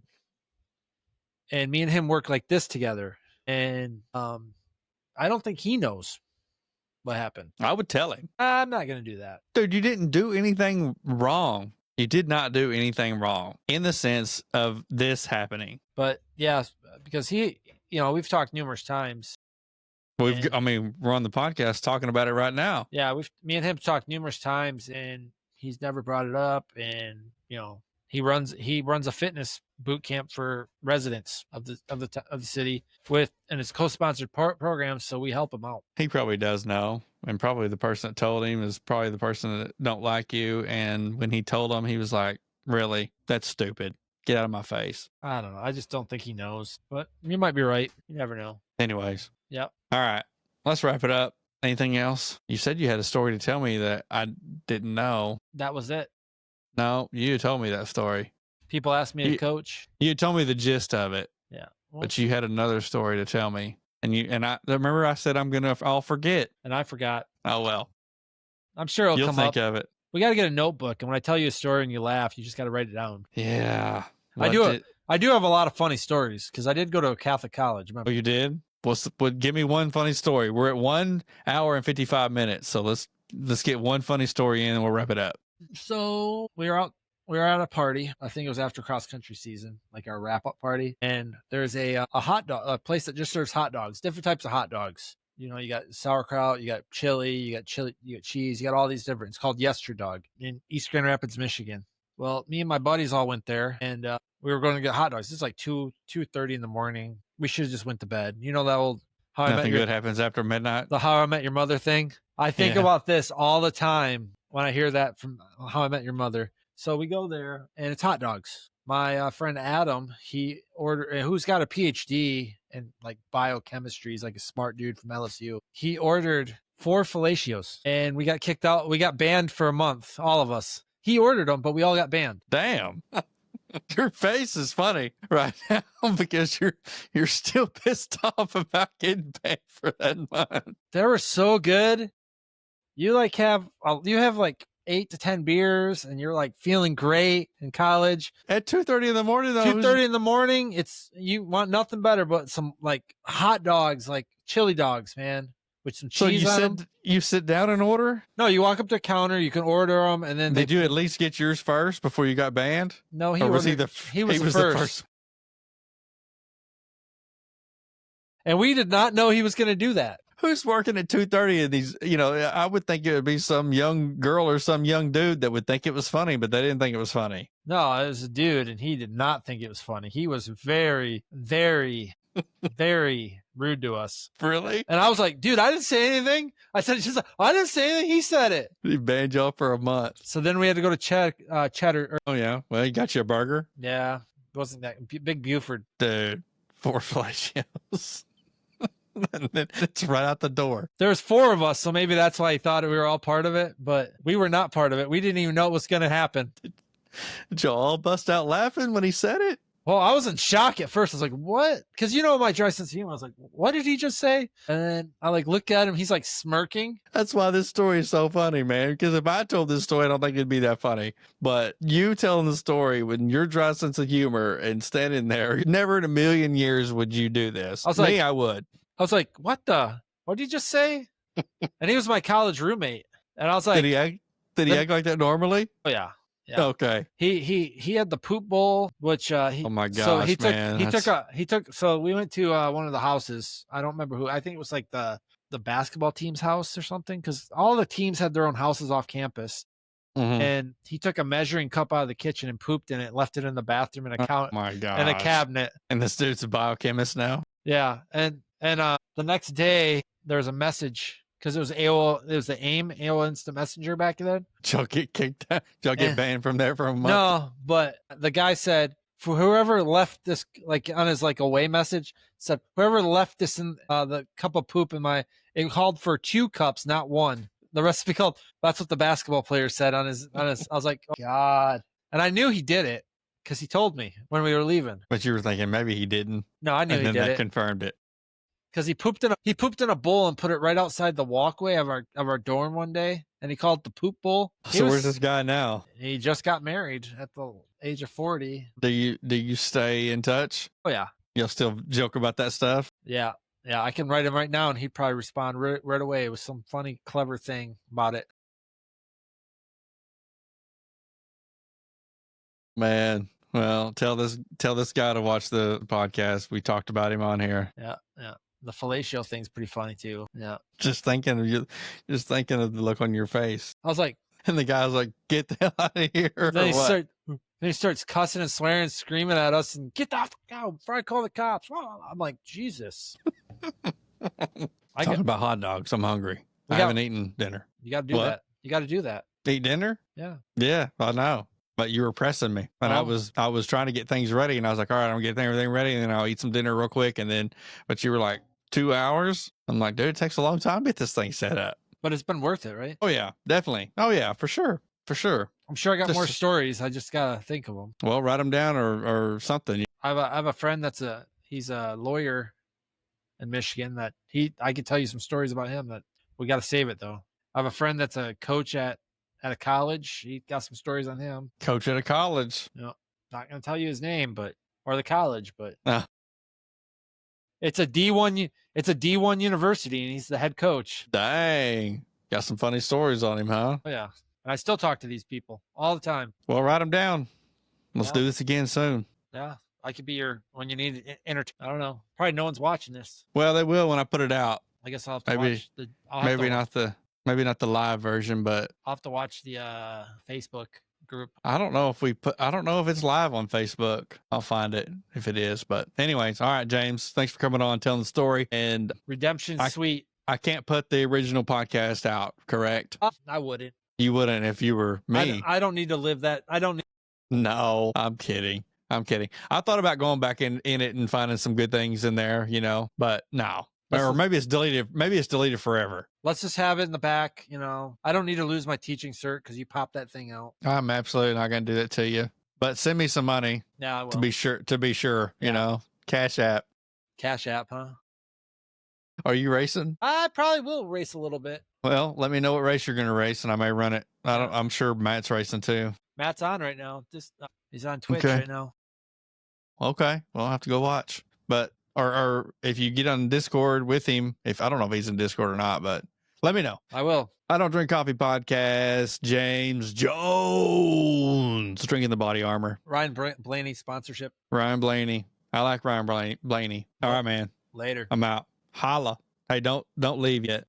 and me and him work like this together. And I don't think he knows what happened. I would tell him. I'm not going to do that. Dude, you didn't do anything wrong. You did not do anything wrong in the sense of this happening. But yeah, because we've talked numerous times. We're on the podcast talking about it right now. Yeah, me and him talked numerous times, and he's never brought it up. And he runs a fitness boot camp for residents of the city and it's co-sponsored program, so we help him out. He probably does know, and probably the person that told him is probably the person that don't like you. And when he told him, he was like, "Really? That's stupid. Get out of my face." I don't know. I just don't think he knows, but you might be right. You never know. Anyways. Yep. All right, let's wrap it up. Anything else? You said you had a story to tell me that I didn't know. That was it. No, you told me that story. People asked me to coach. You told me the gist of it. Yeah. Well, but you had another story to tell me. And I remember I said I'll forget. And I forgot. Oh well. I'm sure you'll come think of it. We got to get a notebook, and when I tell you a story and you laugh, you just got to write it down. Yeah. I do have a lot of funny stories because I did go to a Catholic college. Remember? Oh, you did? Well, give me one funny story. We're at 1 hour and 55 minutes, so let's get one funny story in and we'll wrap it up. So we were at a party. I think it was after cross country season, like our wrap up party. And there's a place that just serves hot dogs, different types of hot dogs. You got sauerkraut, you got chili, you got cheese, you got all these different. It's called Yesterdog in East Grand Rapids, Michigan. Well, me and my buddies all went there, and we were going to get hot dogs. It's like 2:30 in the morning. We should have just went to bed. You know that old Nothing good happens after midnight. The How I Met Your Mother thing. I think about this all the time when I hear that from How I Met Your Mother. So we go there, and it's hot dogs. My friend Adam, who's got a PhD in like biochemistry. He's like a smart dude from LSU. He ordered 4 fellatios, and we got kicked out. We got banned for a month, all of us. He ordered them, but we all got banned. Damn. Your face is funny right now because you're still pissed off about getting banned for that month. They were so good. You have like 8 to 10 beers, and you're like feeling great in college. At 2:30 in the morning, though. 2:30 in the morning, you want nothing better but some like hot dogs, like chili dogs, man, with some cheese on them. You sit down and order? No, you walk up to the counter, you can order them, and then did you at least get yours first before you got banned? No, he was the first. And we did not know he was going to do that. Who's working at 2:30 in these? I would think it would be some young girl or some young dude that would think it was funny, but they didn't think it was funny. No, it was a dude, and he did not think it was funny. He was very, very, very rude to us. Really? And I was like, dude, I didn't say anything. I said, I didn't say anything. He said it. He banned y'all for a month. So then we had to go to Cheddar. Oh, yeah. Well, he got you a burger? Yeah. It wasn't that big Buford. Dude, 4 fellatios. And then it's right out the door. There was 4 of us, so maybe that's why he thought we were all part of it, but we were not part of it. We didn't even know it was going to happen. Joel bust out laughing when he said it. Well, I was in shock at first. I was like, what? Because you know my dry sense of humor. I was like, what did he just say? And then I like look at him. He's like smirking. That's why this story is so funny, man. Because if I told this story, I don't think it'd be that funny. But you telling the story with your dry sense of humor and standing there, never in a million years would you do this. I was like, I would. I was like, what did you just say? And he was my college roommate. And I was like, did he act like that normally? Oh yeah. Yeah. Okay. He had the poop bowl, which oh my gosh, so he took man. he took so we went to one of the houses. I don't remember who. I think it was like the basketball team's house or something, because all the teams had their own houses off campus. Mhm. And he took a measuring cup out of the kitchen and pooped in it, left it in the bathroom in a Oh my gosh. in a cabinet. And this dude's a biochemist now. Yeah, and the next day there was a message, because it was the AOL Instant Messenger back then. Did y'all get kicked out? Did y'all get banned from there for a month? No, but the guy said, for whoever left this, like on his like away message, said whoever left this in the cup of poop it called for 2 cups, not 1. The recipe called. That's what the basketball player said on his. I was like, oh, God, and I knew he did it because he told me when we were leaving. But you were thinking maybe he didn't. No, I knew and he then did that it. Confirmed it. Because he pooped in a bowl and put it right outside the walkway of our dorm one day, and he called it the poop bowl. Where's this guy now? He just got married at the age of 40. Do you stay in touch? Oh yeah. You'll still joke about that stuff? Yeah. Yeah, I can write him right now, and he'd probably respond right away with some funny, clever thing about it. Man, well, tell this guy to watch the podcast. We talked about him on here. Yeah, yeah. The fellatio thing's pretty funny too. Yeah. Just thinking of the look on your face. I was like, and the guy's like, "Get the hell out of here!" Then he starts cussing and swearing and screaming at us and get the fuck out before I call the cops. I'm like, Jesus. Talking about hot dogs. I'm hungry. I haven't eaten dinner. You got to do that. You got to do that. Eat dinner? Yeah. Yeah, I know. But you were pressing me, and I was trying to get things ready, and I was like, all right, I'm getting everything ready, and then I'll eat some dinner real quick, and then, but you were like 2 hours. I'm like, dude, it takes a long time to get this thing set up. But it's been worth it, right? Oh yeah, definitely. Oh yeah, for sure. I'm sure I got more stories. I just gotta think of them. Well, write them down or something. I have a friend he's a lawyer in Michigan that I could tell you some stories about him that we got to save it though. I have a friend that's a coach at a college. He got some stories on him. Coach at a college. No, not gonna tell you his name, or the college, but it's a D1. It's a D1 university, and he's the head coach. Dang, got some funny stories on him, huh? Oh yeah, and I still talk to these people all the time. Well, write them down. Let's do this again soon. Yeah, I could be when you need entertainment. I don't know. Probably no one's watching this. Well, they will when I put it out. I guess I'll have to watch the. Maybe not the live version, but I'll have to watch the Facebook group. I don't know if it's live on Facebook. I'll find it if it is. But anyways, all right, James, thanks for coming on and telling the story. And Redemption Sweet. I can't put the original podcast out, correct? I wouldn't. You wouldn't if you were me. I don't need to live that. No, I'm kidding. I thought about going back in it and finding some good things in there, but no. Or maybe it's deleted. Maybe it's deleted forever. Let's just have it in the back. I don't need to lose my teaching cert because you popped that thing out. I'm absolutely not going to do that to you. But send me some money. Yeah, I will. To be sure. Yeah. Cash App. Cash App, huh? Are you racing? I probably will race a little bit. Well, let me know what race you're going to race, and I may run it. I'm sure Matt's racing too. Matt's on right now. He's on Twitch right now. Okay, well, I'll have to go watch. But or if you get on Discord with him, I don't know if he's in Discord or not, but let me know. I will. I Don't Drink Coffee podcast. James Jones drinking the body armor. Ryan Blaney sponsorship. Ryan Blaney. I like Ryan Blaney. All right, man. Later. I'm out. Holla. Hey, don't leave yet.